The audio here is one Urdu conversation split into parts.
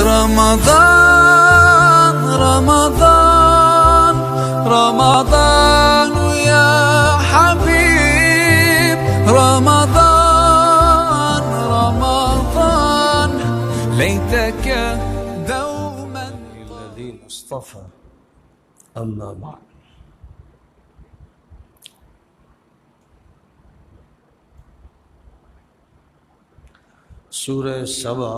رمضان رمضان رمضان يا حبيب رمضان رمضان ليتك دوما الذين اصطفى أما بعد. سورہ سبا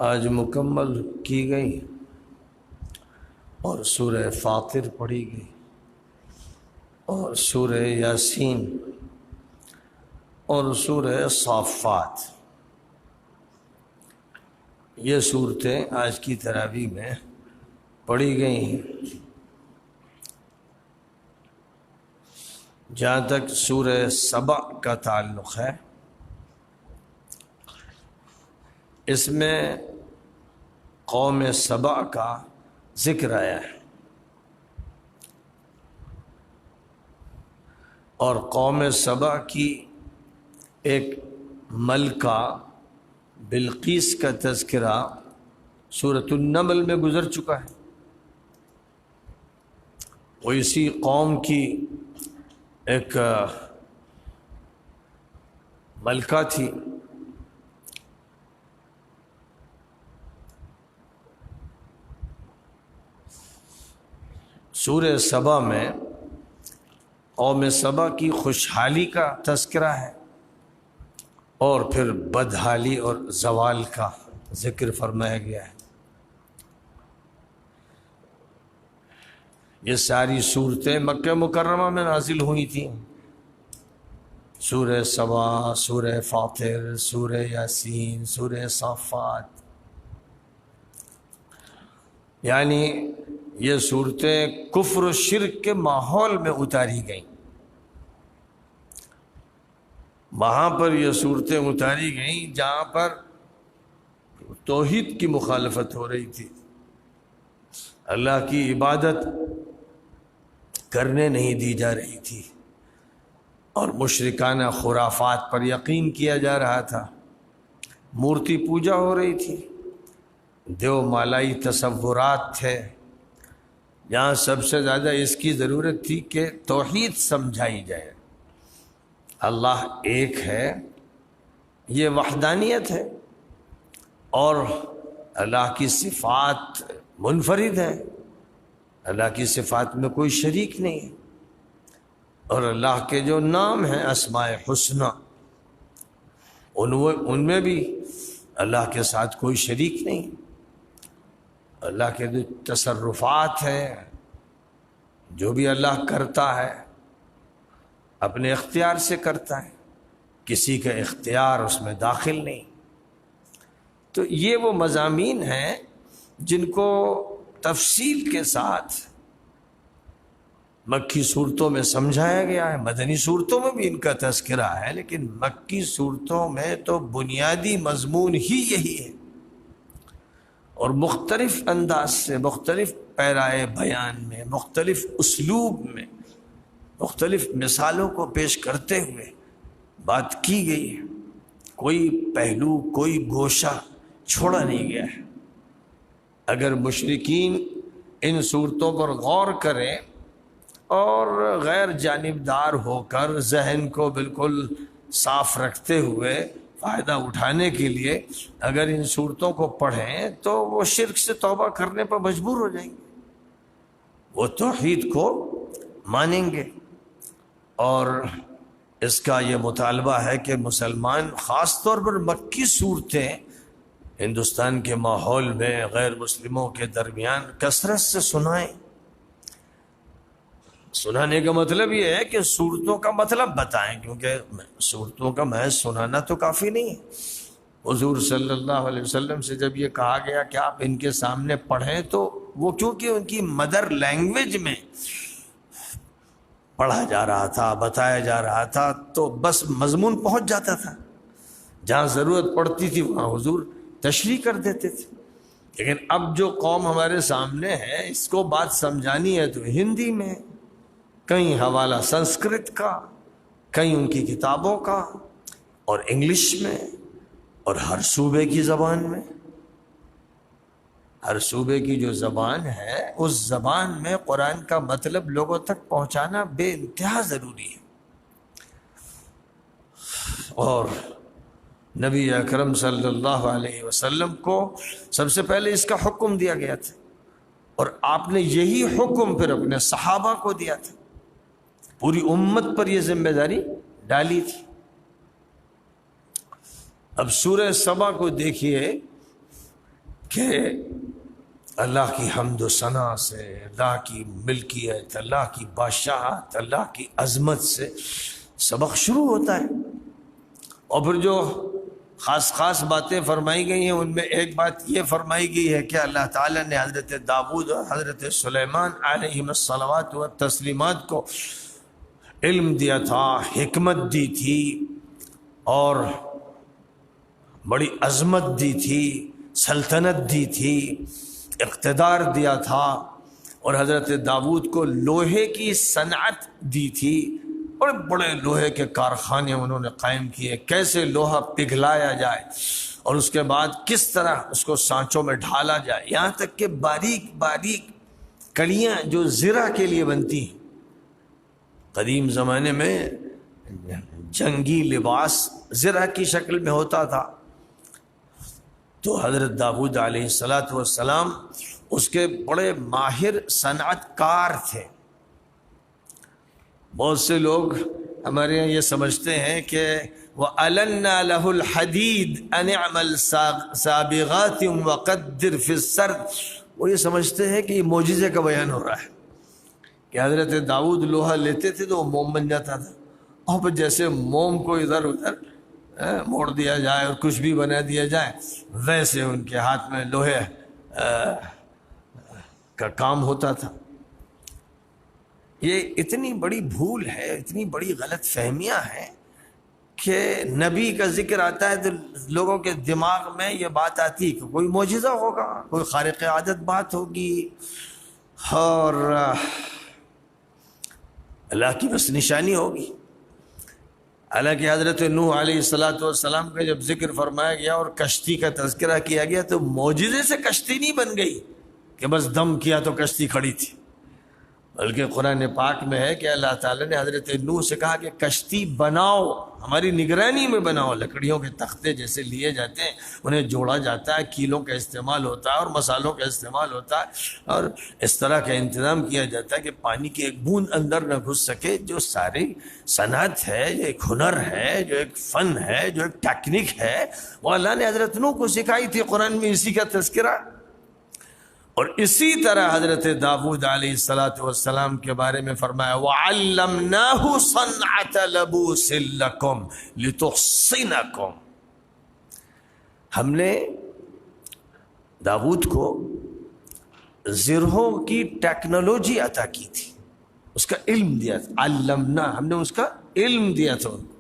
آج مکمل کی گئی اور سورہ فاطر پڑھی گئی اور سورہ یاسین اور سورہ صافات. یہ صورتیں آج کی تراویح میں پڑھی گئی ہیں. جہاں تک سورہ سبا کا تعلق ہے، اس میں قوم سبا کا ذکر آیا ہے اور قوم سبا کی ایک ملکہ بلقیس کا تذکرہ سورۃ النمل میں گزر چکا ہے. وہ اسی قوم کی ایک ملکہ تھی. سورہ سبا میں قوم سبا کی خوشحالی کا تذکرہ ہے اور پھر بدحالی اور زوال کا ذکر فرمایا گیا ہے. یہ ساری صورتیں مکہ مکرمہ میں نازل ہوئی تھیں. سورہ سبا، سورہ فاطر، سورہ یاسین، سورہ صافات، یعنی یہ صورتیں کفر و شرک کے ماحول میں اتاری گئیں. وہاں پر یہ صورتیں اتاری گئیں جہاں پر توحید کی مخالفت ہو رہی تھی، اللہ کی عبادت کرنے نہیں دی جا رہی تھی اور مشرکانہ خرافات پر یقین کیا جا رہا تھا، مورتی پوجا ہو رہی تھی، دیو مالائی تصورات تھے. جہاں سب سے زیادہ اس کی ضرورت تھی کہ توحید سمجھائی جائے. اللہ ایک ہے، یہ وحدانیت ہے، اور اللہ کی صفات منفرد ہیں. اللہ کی صفات میں کوئی شریک نہیں ہے، اور اللہ کے جو نام ہیں اسماء حسنی، ان میں بھی اللہ کے ساتھ کوئی شریک نہیں. اللہ کے جو تصرفات ہیں، جو بھی اللہ کرتا ہے اپنے اختیار سے کرتا ہے، کسی کا اختیار اس میں داخل نہیں. تو یہ وہ مضامین ہیں جن کو تفصیل کے ساتھ مکی صورتوں میں سمجھایا گیا ہے. مدنی صورتوں میں بھی ان کا تذکرہ ہے، لیکن مکی صورتوں میں تو بنیادی مضمون ہی یہی ہے، اور مختلف انداز سے، مختلف پیرائے بیان میں، مختلف اسلوب میں، مختلف مثالوں کو پیش کرتے ہوئے بات کی گئی ہے. کوئی پہلو، کوئی گوشہ چھوڑا نہیں گیا ہے. اگر مشرکین ان صورتوں پر غور کریں اور غیر جانبدار ہو کر ذہن کو بالکل صاف رکھتے ہوئے فائدہ اٹھانے کے لیے اگر ان صورتوں کو پڑھیں تو وہ شرک سے توبہ کرنے پر مجبور ہو جائیں گے، وہ توحید کو مانیں گے. اور اس کا یہ مطالبہ ہے کہ مسلمان خاص طور پر مکی صورتیں ہندوستان کے ماحول میں غیر مسلموں کے درمیان کثرت سے سنائیں. سنانے کا مطلب یہ ہے کہ صورتوں کا مطلب بتائیں، کیونکہ صورتوں کا محض سنانا تو کافی نہیں ہے. حضور صلی اللہ علیہ وسلم سے جب یہ کہا گیا کہ آپ ان کے سامنے پڑھیں، تو وہ چونکہ ان کی مدر لینگویج میں پڑھا جا رہا تھا، بتایا جا رہا تھا، تو بس مضمون پہنچ جاتا تھا. جہاں ضرورت پڑتی تھی وہاں حضور تشریح کر دیتے تھے. لیکن اب جو قوم ہمارے سامنے ہے، اس کو بات سمجھانی ہے تو ہندی میں، کہیں حوالہ سنسکرت کا، کہیں ان کی کتابوں کا، اور انگلش میں، اور ہر صوبے کی زبان میں. ہر صوبے کی جو زبان ہے اس زبان میں قرآن کا مطلب لوگوں تک پہنچانا بے انتہا ضروری ہے. اور نبی اکرم صلی اللہ علیہ وسلم کو سب سے پہلے اس کا حکم دیا گیا تھا، اور آپ نے یہی حکم پھر اپنے صحابہ کو دیا تھا. پوری امت پر یہ ذمہ داری ڈالی تھی. اب سورہ سبا کو دیکھیے کہ اللہ کی حمد و ثنا سے، اللہ کی ملکیت، اللہ کی بادشاہت، اللہ کی عظمت سے سبق شروع ہوتا ہے. اور پھر جو خاص باتیں فرمائی گئی ہیں ان میں ایک بات یہ فرمائی گئی ہے کہ اللہ تعالیٰ نے حضرت داؤد اور حضرت سلیمان علیہم الصلوات و تسلیمات کو علم دیا تھا، حکمت دی تھی، اور بڑی عظمت دی تھی، سلطنت دی تھی، اقتدار دیا تھا. اور حضرت داؤد کو لوہے کی صنعت دی تھی، بڑے بڑے لوہے کے کارخانے انہوں نے قائم کیے، کیسے لوہا پگھلایا جائے اور اس کے بعد کس طرح اس کو سانچوں میں ڈھالا جائے، یہاں تک کہ باریک باریک کڑیاں جو زرہ کے لیے بنتی ہیں. قدیم زمانے میں جنگی لباس زرہ کی شکل میں ہوتا تھا، تو حضرت داؤد علیہ السلام اس کے بڑے ماہر صنعت کار تھے. بہت سے لوگ ہمارے یہاں یہ سمجھتے ہیں کہ وَأَلَنَّا لَهُ الْحَدِيدَ أَنِ اعْمَلْ سَابِغَاتٍ وَقَدِّرْ فِي السَّرْدِ. وہ یہ سمجھتے ہیں کہ یہ معجزے کا بیان ہو رہا ہے کہ حضرت داؤد لوہا لیتے تھے تو وہ موم بن جاتا تھا، اور پھر جیسے موم کو ادھر ادھر موڑ دیا جائے اور کچھ بھی بنا دیا جائے ویسے ان کے ہاتھ میں لوہے کا کام ہوتا تھا. یہ اتنی بڑی بھول ہے، اتنی بڑی غلط فہمیاں ہیں کہ نبی کا ذکر آتا ہے تو لوگوں کے دماغ میں یہ بات آتی ہے کہ کوئی معجزہ ہوگا، کوئی خارق عادت بات ہوگی، اور اللہ کی بس نشانی ہوگی. حالانکہ حضرت نوح علیہ السلام کا جب ذکر فرمایا گیا اور کشتی کا تذکرہ کیا گیا تو معجزے سے کشتی نہیں بن گئی کہ بس دم کیا تو کشتی کھڑی تھی، بلکہ قرآن پاک میں ہے کہ اللہ تعالیٰ نے حضرت نوح سے کہا کہ کشتی بناؤ، ہماری نگرانی میں بناؤ. لکڑیوں کے تختے جیسے لیے جاتے ہیں، انہیں جوڑا جاتا ہے، کیلوں کا استعمال ہوتا ہے اور مسالوں کا استعمال ہوتا ہے، اور اس طرح کا انتظام کیا جاتا ہے کہ پانی کی ایک بوند اندر نہ گھس سکے. جو ساری صنعت ہے، جو ایک ہنر ہے، جو ایک فن ہے، جو ایک ٹیکنیک ہے، وہ اللہ نے حضرت نوح کو سکھائی تھی. قرآن میں اسی کا تذکرہ. اور اسی طرح حضرت داؤد علیہ السلام کے بارے میں فرمایا وَعَلَّمْنَاهُ صَنْعَةَ لَبُوسٍ لَكُمْ لِتُحْصِنَكُمْ. ہم نے داؤد کو زرہوں کی ٹیکنالوجی عطا کی تھی، اس کا علم دیا تھا. علمنا، ہم نے اس کا علم دیا تھا ان کو،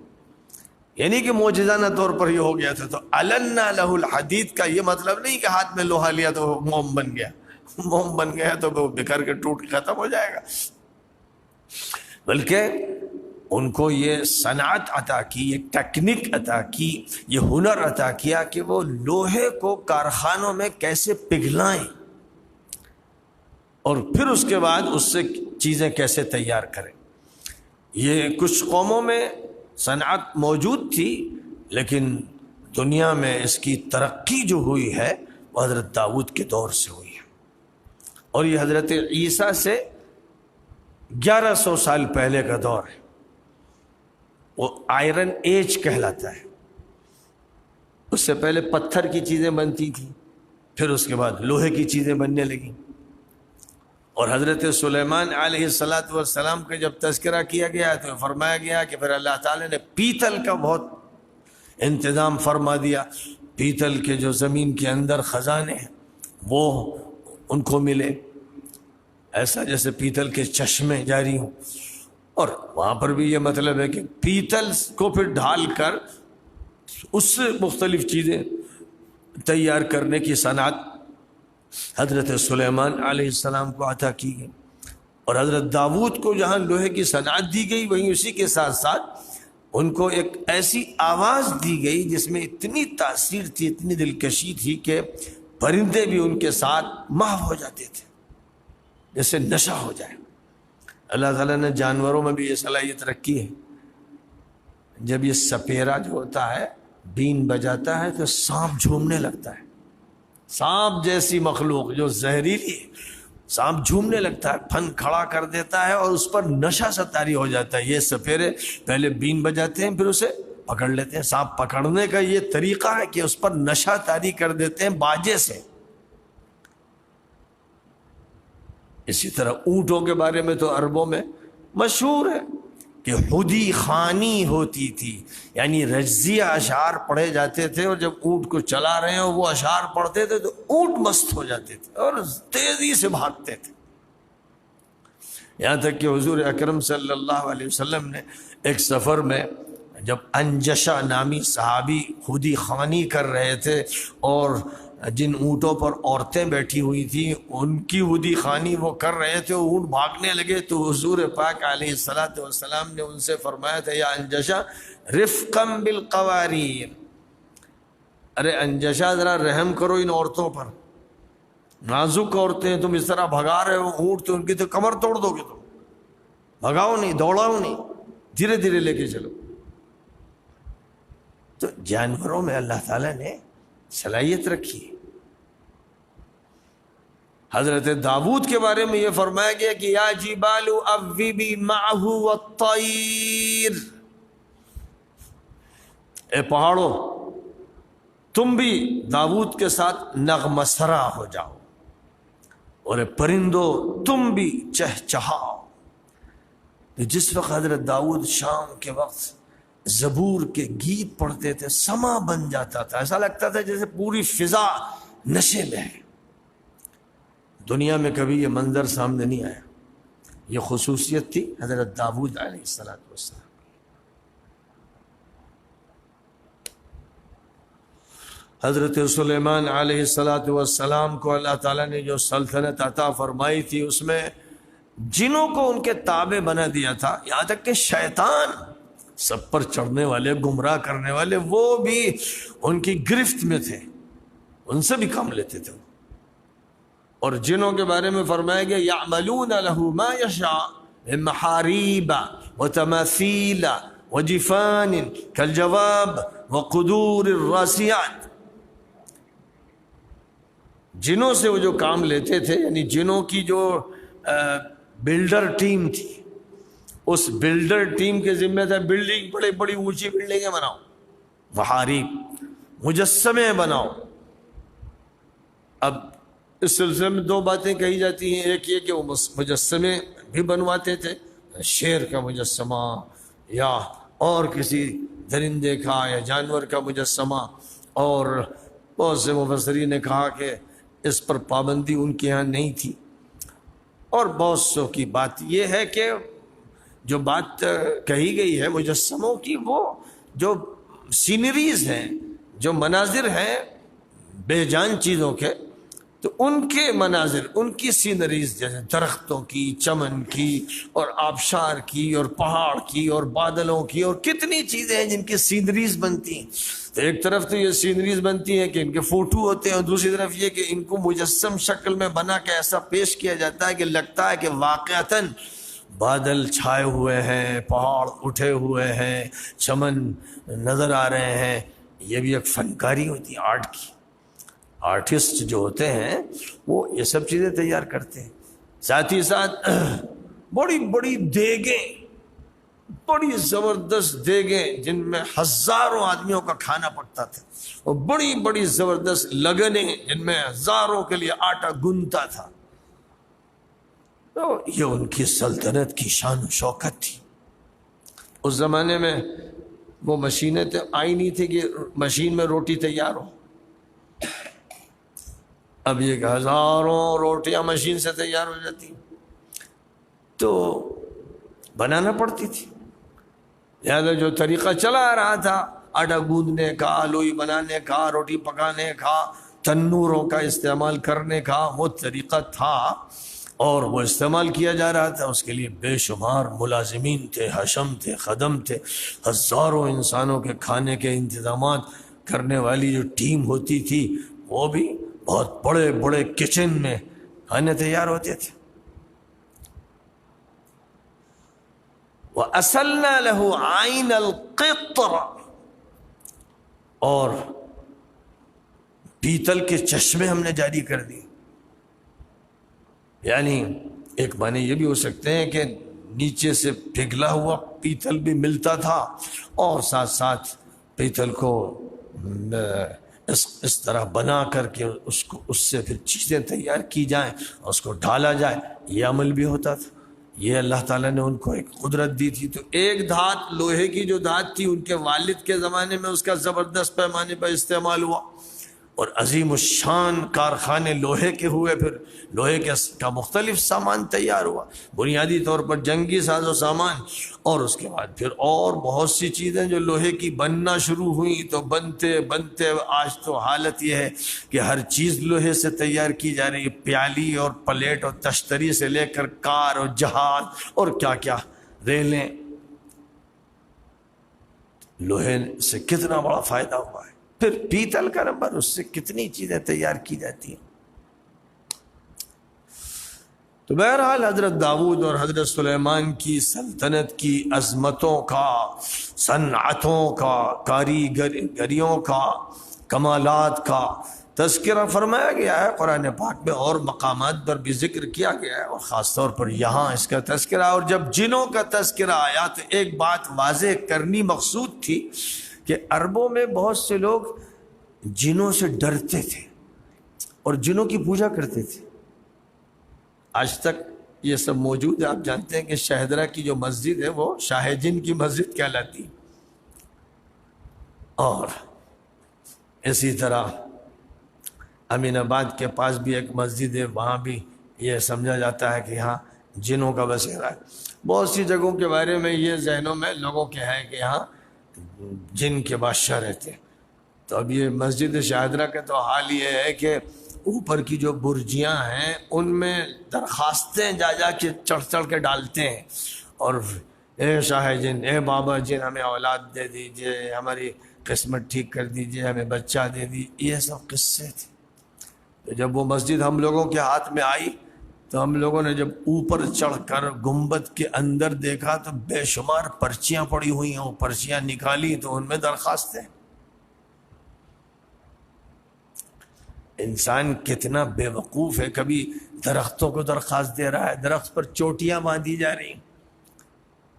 یعنی کہ معجزانہ طور پر یہ ہو گیا تھا. تو علنا لہ الحدید کا یہ مطلب نہیں کہ ہاتھ میں لوہا لیا تو وہ موم بن گیا، موم بن گیا تو وہ بکھر کے ٹوٹ ختم ہو جائے گا، بلکہ ان کو یہ صنعت عطا کی، یہ ٹیکنیک عطا کی، یہ ہنر عطا کیا کہ وہ لوہے کو کارخانوں میں کیسے پگھلائیں اور پھر اس کے بعد اس سے چیزیں کیسے تیار کریں. یہ کچھ قوموں میں صنعت موجود تھی، لیکن دنیا میں اس کی ترقی جو ہوئی ہے وہ حضرت داؤد کے دور سے ہوئی ہے. اور یہ حضرت عیسیٰ سے 1100 سال پہلے کا دور ہے، وہ آئرن ایج کہلاتا ہے. اس سے پہلے پتھر کی چیزیں بنتی تھیں، پھر اس کے بعد لوہے کی چیزیں بننے لگیں. اور حضرت سلیمان علیہ السلام کا جب تذکرہ کیا گیا تو فرمایا گیا کہ پھر اللہ تعالیٰ نے پیتل کا بہت انتظام فرما دیا. پیتل کے جو زمین کے اندر خزانے ہیں وہ ان کو ملے، ایسا جیسے پیتل کے چشمے جاری ہوں. اور وہاں پر بھی یہ مطلب ہے کہ پیتل کو پھر ڈھال کر اس سے مختلف چیزیں تیار کرنے کی صنعت حضرت سلیمان علیہ السلام کو عطا کی گئی. اور حضرت داؤد کو جہاں لوہے کی صنعت دی گئی، وہیں اسی کے ساتھ ساتھ ان کو ایک ایسی آواز دی گئی جس میں اتنی تاثیر تھی، اتنی دلکشی تھی کہ پرندے بھی ان کے ساتھ محو ہو جاتے تھے، جیسے نشہ ہو جائے۔ اللہ تعالیٰ نے جانوروں میں بھی یہ صلاحیت رکھی ہے، جب یہ سپیرا جو ہوتا ہے بین بجاتا ہے تو سانپ جھومنے لگتا ہے، سانپ جیسی مخلوق جو زہریلی ہے، سانپ جھومنے لگتا ہے، پھن کھڑا کر دیتا ہے اور اس پر نشہ ستاری ہو جاتا ہے۔ یہ سپیرے پہلے بین بجاتے ہیں پھر اسے پکڑ لیتے ہیں۔ سانپ پکڑنے کا یہ طریقہ ہے کہ اس پر نشہ طاری کر دیتے ہیں باجے سے۔ اسی طرح اونٹوں کے بارے میں تو عربوں میں مشہور ہے کہ خودی خوانی ہوتی تھی، یعنی رجزیہ اشعار پڑھے جاتے تھے، اور جب اونٹ کو چلا رہے ہیں اور وہ اشعار پڑھتے تھے تو اونٹ مست ہو جاتے تھے اور تیزی سے بھاگتے تھے۔ یہاں تک کہ حضور اکرم صلی اللہ علیہ وسلم نے ایک سفر میں جب انجشہ نامی صحابی خودی خوانی کر رہے تھے اور جن اونٹوں پر عورتیں بیٹھی ہوئی تھیں ان کی خودی خوانی وہ کر رہے تھے، اونٹ بھاگنے لگے تو حضور پاک علیہ الصلوۃ والسلام نے ان سے فرمایا تھا یا انجشہ رفقا بالقواریر، ارے انجشہ ذرا رحم کرو ان عورتوں پر، نازک عورتیں، تم اس طرح بھگا رہے ہو اونٹ تو ان کی تو کمر توڑ دو گے، تم بھگاؤ نہیں، دوڑاؤ نہیں، دھیرے دھیرے لے کے چلو۔ تو جانوروں میں اللہ تعالیٰ نے صلاحیت رکھی ہے۔ حضرت داؤد کے بارے میں یہ فرمایا گیا کہ یا جبال اوبی معہ والطیر، اے پہاڑوں تم بھی داؤد کے ساتھ نغمہ سرا ہو جاؤ، اور اے پرندوں تم بھی چہچہاؤ۔ جس وقت حضرت داؤد شام کے وقت زبور کے گیت پڑھتے تھے سما بن جاتا تھا، ایسا لگتا تھا جیسے پوری فضا نشے میں ہے۔ دنیا میں کبھی یہ منظر سامنے نہیں آیا، یہ خصوصیت تھی حضرت داؤد علیہ السلام۔ حضرت سلیمان علیہ السلام کو اللہ تعالیٰ نے جو سلطنت عطا فرمائی تھی اس میں جنوں کو ان کے تابع بنا دیا تھا، یہاں تک کہ شیطان سب پر چڑھنے والے گمراہ کرنے والے وہ بھی ان کی گرفت میں تھے، ان سے بھی کام لیتے تھے۔ اور جنوں کے بارے میں فرمایا گیا یعملون له ما یشاء من محاریب وتماثیل وجفان کالجواب وقدور الراسیات، جنوں سے وہ جو کام لیتے تھے، یعنی جنوں کی جو بلڈر ٹیم تھی، اس بلڈر ٹیم کے ذمہ تھا بلڈنگ، بڑی بڑی اونچی بلڈنگیں بناؤ، محاریب مجسمے بناؤ۔ اب اس سلسلے میں دو باتیں کہی جاتی ہیں، ایک یہ کہ وہ مجسمے بھی بنواتے تھے، شیر کا مجسمہ یا اور کسی درندے کا یا جانور کا مجسمہ، اور بہت سے مفسرین نے کہا کہ اس پر پابندی ان کے ہاں نہیں تھی۔ اور بہت سو کی بات یہ ہے کہ جو بات کہی گئی ہے مجسموں کی، وہ جو سینریز ہیں، جو مناظر ہیں بے جان چیزوں کے، تو ان کے مناظر، ان کی سینریز جیسے درختوں کی، چمن کی، اور آبشار کی، اور پہاڑ کی، اور بادلوں کی، اور کتنی چیزیں ہیں جن کی سینریز بنتی ہیں۔ تو ایک طرف تو یہ سینریز بنتی ہیں کہ ان کے فوٹو ہوتے ہیں، اور دوسری طرف یہ کہ ان کو مجسم شکل میں بنا کے ایسا پیش کیا جاتا ہے کہ لگتا ہے کہ واقعتاً بادل چھائے ہوئے ہیں، پہاڑ اٹھے ہوئے ہیں، چمن نظر آ رہے ہیں۔ یہ بھی ایک فنکاری ہوتی ہے آرٹ کی۔ آرٹسٹ جو ہوتے ہیں وہ یہ سب چیزیں تیار کرتے ہیں، ساتھ ہی ساتھ بڑی بڑی دیگیں، بڑی زبردست دیگیں جن میں ہزاروں آدمیوں کا کھانا پکتا تھا، اور بڑی بڑی زبردست لگنیں جن میں ہزاروں کے لیے آٹا گنتا تھا۔ تو یہ ان کی سلطنت کی شان و شوکت تھی۔ اس زمانے میں وہ مشینیں آئی نہیں تھی کہ مشین میں روٹی تیار ہو، اب یہ کہ ہزاروں روٹیاں مشین سے تیار ہو جاتی، تو بنانا پڑتی تھی۔ لہٰذا جو طریقہ چلا آ رہا تھا آٹا گوندنے کا، لوئی بنانے کا، روٹی پکانے کا، تنوروں کا استعمال کرنے کا، وہ طریقہ تھا اور وہ استعمال کیا جا رہا تھا۔ اس کے لیے بے شمار ملازمین تھے، حشم تھے، خدم تھے، ہزاروں انسانوں کے کھانے کے انتظامات کرنے والی جو ٹیم ہوتی تھی وہ بھی بہت بڑے بڑے کچن میں کھانے تیار ہوتے تھے. وَأَسَلْنَا لَهُ عَيْنَ الْقِطْرَ، اور پیتل کے چشمے ہم نے جاری کر دی. یعنی ایک معنی یہ بھی ہو سکتے ہیں کہ نیچے سے پگھلا ہوا پیتل بھی ملتا تھا، اور ساتھ ساتھ پیتل کو اس طرح بنا کر کے اس سے پھر چیزیں تیار کی جائیں اور اس کو ڈھالا جائے. یہ عمل بھی ہوتا تھا. یہ اللہ تعالیٰ نے ان کو ایک قدرت دی تھی. تو ایک دھات، لوہے کی جو دھات تھی، ان کے والد کے زمانے میں اس کا زبردست پیمانے پر استعمال ہوا، اور عظیم الشان کارخانے لوہے کے ہوئے. پھر لوہے کا مختلف سامان تیار ہوا، بنیادی طور پر جنگی ساز و سامان، اور اس کے بعد پھر اور بہت سی چیزیں جو لوہے کی بننا شروع ہوئیں. تو بنتے بنتے آج تو حالت یہ ہے کہ ہر چیز لوہے سے تیار کی جا رہی ہے. پیالی اور پلیٹ اور تشتری سے لے کر کار اور جہاز اور کیا کیا، ریلیں. لوہے سے کتنا بڑا فائدہ ہوا ہے. پھر پیتل کا نمبر، اس سے کتنی چیزیں تیار کی جاتی ہیں. تو بہرحال حضرت داؤد اور حضرت سلیمان کی سلطنت کی عظمتوں کا، صنعتوں کا، کاریگریوں کا، کمالات کا تذکرہ فرمایا گیا ہے قرآن پاک میں، اور مقامات پر بھی ذکر کیا گیا ہے، اور خاص طور پر یہاں اس کا تذکرہ. اور جب جنوں کا تذکرہ آیا تو ایک بات واضح کرنی مقصود تھی کہ عربوں میں بہت سے لوگ جنوں سے ڈرتے تھے اور جنوں کی پوجا کرتے تھے. آج تک یہ سب موجود ہے. آپ جانتے ہیں کہ شہدرہ کی جو مسجد ہے وہ شاہ جن کی مسجد کہلاتی. اور اسی طرح امین آباد کے پاس بھی ایک مسجد ہے، وہاں بھی یہ سمجھا جاتا ہے کہ یہاں جنوں کا بسیرا ہے. بہت سی جگہوں کے بارے میں یہ ذہنوں میں لوگوں کے ہے کہ یہاں جن کے بادشاہ رہتے ہیں. تو اب یہ مسجد شاہدرہ کا تو حال یہ ہے کہ اوپر کی جو برجیاں ہیں ان میں درخواستیں جا کے چڑھ کے ڈالتے ہیں، اور اے شاہ جن، اے بابا جن، ہمیں اولاد دے دیجئے، ہماری قسمت ٹھیک کر دیجئے، ہمیں بچہ دے دیجئے. یہ سب قصے تھے. تو جب وہ مسجد ہم لوگوں کے ہاتھ میں آئی تو ہم لوگوں نے جب اوپر چڑھ کر گنبد کے اندر دیکھا تو بے شمار پرچیاں پڑی ہوئی ہیں. وہ پرچیاں نکالی تو ان میں درخواستیں. انسان کتنا بے وقوف ہے. کبھی درختوں کو درخواست دے رہا ہے، درخت پر چوٹیاں باندھی جا رہی ہیں.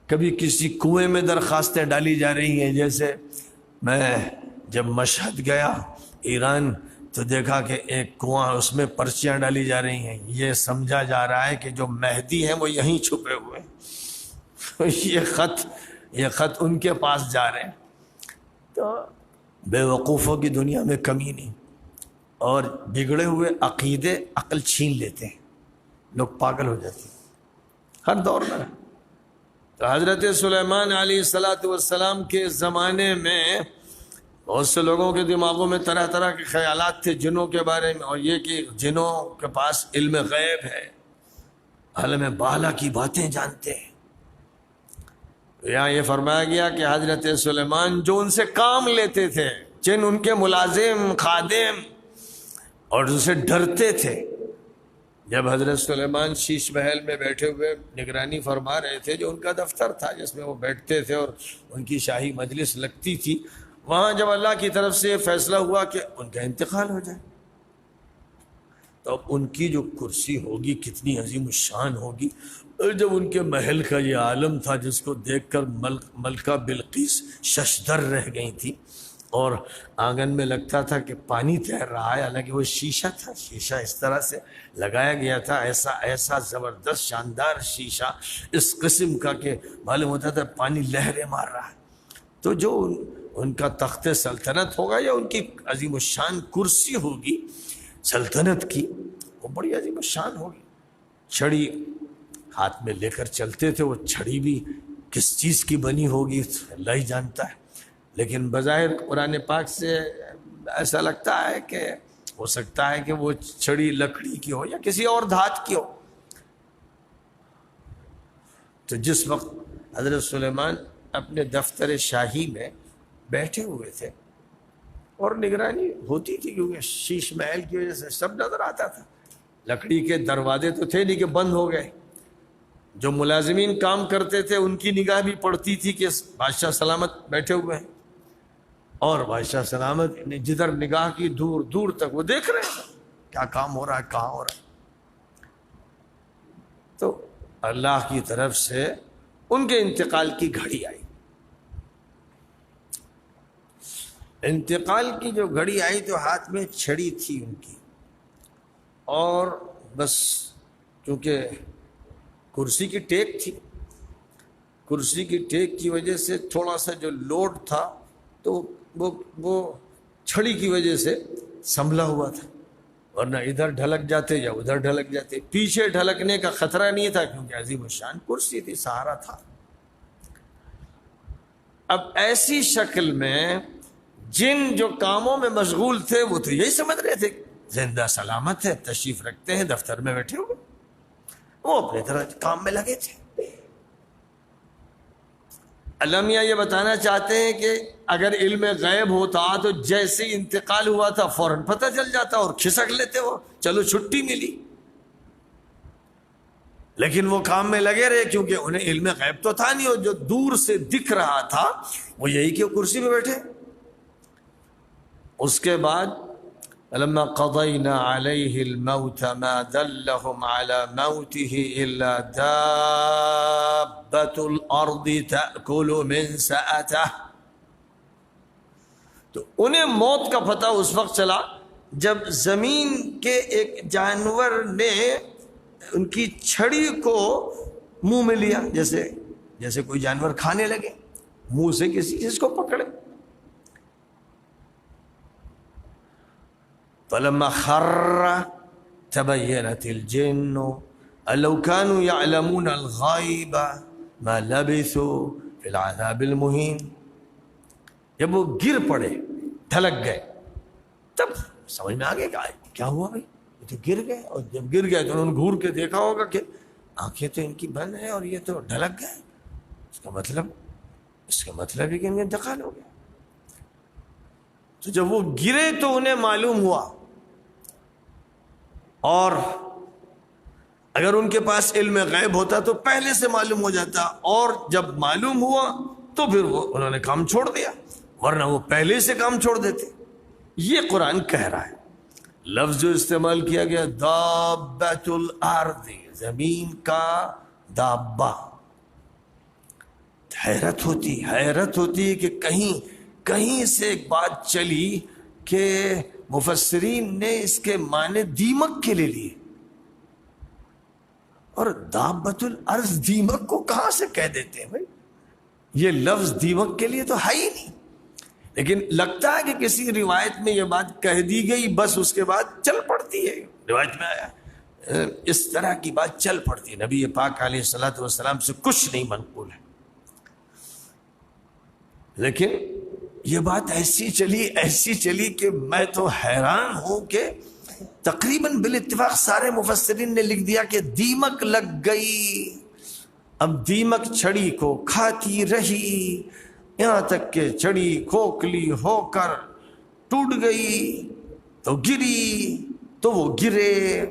کبھی کسی کنویں میں درخواستیں ڈالی جا رہی ہیں. جیسے میں جب مشہد گیا ایران تو دیکھا کہ ایک کنواں، اس میں پرچیاں ڈالی جا رہی ہیں. یہ سمجھا جا رہا ہے کہ جو مہدی ہیں وہ یہیں چھپے ہوئے ہیں. یہ خط ان کے پاس جا رہے ہیں. تو بے وقوفوں کی دنیا میں کمی نہیں. اور بگڑے ہوئے عقیدے عقل چھین لیتے ہیں، لوگ پاگل ہو جاتے ہیں ہر دور میں. تو حضرت سلیمان علیہ السلام کے زمانے میں بہت سے لوگوں کے دماغوں میں طرح طرح کے خیالات تھے جنوں کے بارے میں، اور یہ کہ جنوں کے پاس علم غیب ہے، عالم بالا کی باتیں جانتے ہیں. یہاں یہ فرمایا گیا کہ حضرت سلیمان جو ان سے کام لیتے تھے، جن ان کے ملازم، خادم، اور ان سے ڈرتے تھے. جب حضرت سلیمان شیش محل میں بیٹھے ہوئے نگرانی فرما رہے تھے، جو ان کا دفتر تھا جس میں وہ بیٹھتے تھے اور ان کی شاہی مجلس لگتی تھی، وہاں جب اللہ کی طرف سے یہ فیصلہ ہوا کہ ان کا انتقال ہو جائے، تو اب ان کی جو کرسی ہوگی کتنی عظیم الشان ہوگی. اور جب ان کے محل کا یہ عالم تھا جس کو دیکھ کر ملکہ بلقیس ششدر رہ گئی تھی، اور آنگن میں لگتا تھا کہ پانی تیر رہا ہے، حالانکہ وہ شیشہ تھا. شیشہ اس طرح سے لگایا گیا تھا، ایسا زبردست شاندار شیشہ اس قسم کا کہ معلوم ہوتا تھا پانی لہریں مار رہا ہے. تو جو ان کا تخت سلطنت ہوگا یا ان کی عظیم الشان کرسی ہوگی سلطنت کی، وہ بڑی عظیم الشان ہوگی. چھڑی ہاتھ میں لے کر چلتے تھے. وہ چھڑی بھی کس چیز کی بنی ہوگی اللہ ہی جانتا ہے، لیکن بظاہر قرآن پاک سے ایسا لگتا ہے کہ ہو سکتا ہے کہ وہ چھڑی لکڑی کی ہو یا کسی اور دھات کی ہو. تو جس وقت حضرت سلیمان اپنے دفتر شاہی میں بیٹھے ہوئے تھے، اور نگرانی ہوتی تھی کیونکہ شیش محل کی وجہ سے سب نظر آتا تھا. لکڑی کے دروازے تو تھے نہیں کہ بند ہو گئے. جو ملازمین کام کرتے تھے ان کی نگاہ بھی پڑتی تھی کہ بادشاہ سلامت بیٹھے ہوئے ہیں, اور بادشاہ سلامت نے جدھر نگاہ کی دور دور تک وہ دیکھ رہے ہیں کیا کام ہو رہا ہے, کہاں ہو رہا ہے. تو اللہ کی طرف سے ان کے انتقال کی گھڑی آئی. انتقال کی جو گھڑی آئی تو ہاتھ میں چھڑی تھی ان کی, اور بس چونکہ کرسی کی ٹیک تھی, کرسی کی ٹیک کی وجہ سے تھوڑا سا جو لوڈ تھا تو وہ چھڑی کی وجہ سے سنبھلا ہوا تھا, ورنہ ادھر ڈھلک جاتے یا ادھر ڈھلک جاتے. پیچھے ڈھلکنے کا خطرہ نہیں تھا کیونکہ عظیم الشان کرسی تھی, سہارا تھا. اب ایسی شکل میں جن جو کاموں میں مشغول تھے وہ تو یہی سمجھ رہے تھے زندہ سلامت ہے, تشریف رکھتے ہیں, دفتر میں بیٹھے ہوئے, وہ اپنے طرح کام میں لگے تھے. اللہ میاں یہ بتانا چاہتے ہیں کہ اگر علم غیب ہوتا تو جیسے انتقال ہوا تھا فوراً پتہ چل جاتا اور کھسک لیتے وہ, چلو چھٹی ملی. لیکن وہ کام میں لگے رہے کیونکہ انہیں علم غیب تو تھا نہیں, اور جو دور سے دکھ رہا تھا وہ یہی کہ وہ کرسی پہ بیٹھے. اس کے بعد لما قضينا عليه الموت ما دلهم على موته إلا دابة الأرض تأكل من سأته. تو انہیں موت کا پتہ اس وقت چلا جب زمین کے ایک جانور نے ان کی چھڑی کو منہ میں لیا, جیسے کوئی جانور کھانے لگے, منہ سے کسی چیز کو پکڑے. فلما خر تبينت الجن لو كانوا يعلمون الغيب ما لبثوا في العذاب المهين. جب وہ گر پڑے, ڈھلک گئے, تب سمجھ میں آ گیا کہ کیا ہوا بھائی, یہ تو گر گئے. اور جب گر گئے تو انہوں نے گھور کے دیکھا ہوگا کہ آنکھیں تو ان کی بند ہیں اور یہ تو ڈھلک گئے. اس کا مطلب ہے کہ ان کا انتقال ہو گیا. تو جب وہ گرے تو انہیں معلوم ہوا, اور اگر ان کے پاس علم غیب ہوتا تو پہلے سے معلوم ہو جاتا, اور جب معلوم ہوا تو پھر انہوں نے کام چھوڑ دیا, ورنہ وہ پہلے سے کام چھوڑ دیتے. یہ قرآن کہہ رہا ہے. لفظ جو استعمال کیا گیا دابۃ الارض, زمین کا دابہ. حیرت ہوتی کہ کہیں سے ایک بات چلی کہ مفسرین نے اس کے معنی دیمک کے لے لیے, اور دابۃ الارض دیمک کو کہاں سے کہہ دیتے ہیں بھائی, یہ لفظ دیمک کے لیے تو ہے ہی نہیں. لیکن لگتا ہے کہ کسی روایت میں یہ بات کہہ دی گئی, بس اس کے بعد چل پڑتی ہے. روایت میں آیا اس طرح کی بات چل پڑتی ہے. نبی پاک علیہ الصلوۃ والسلام سے کچھ نہیں منقول ہے, لیکن یہ بات ایسی چلی کہ میں تو حیران ہوں کہ تقریباً بالاتفاق سارے مفسرین نے لکھ دیا کہ دیمک لگ گئی. اب دیمک چھڑی کو کھاتی رہی یہاں تک کہ چھڑی کھوکھلی ہو کر ٹوٹ گئی, تو گری تو وہ گرے.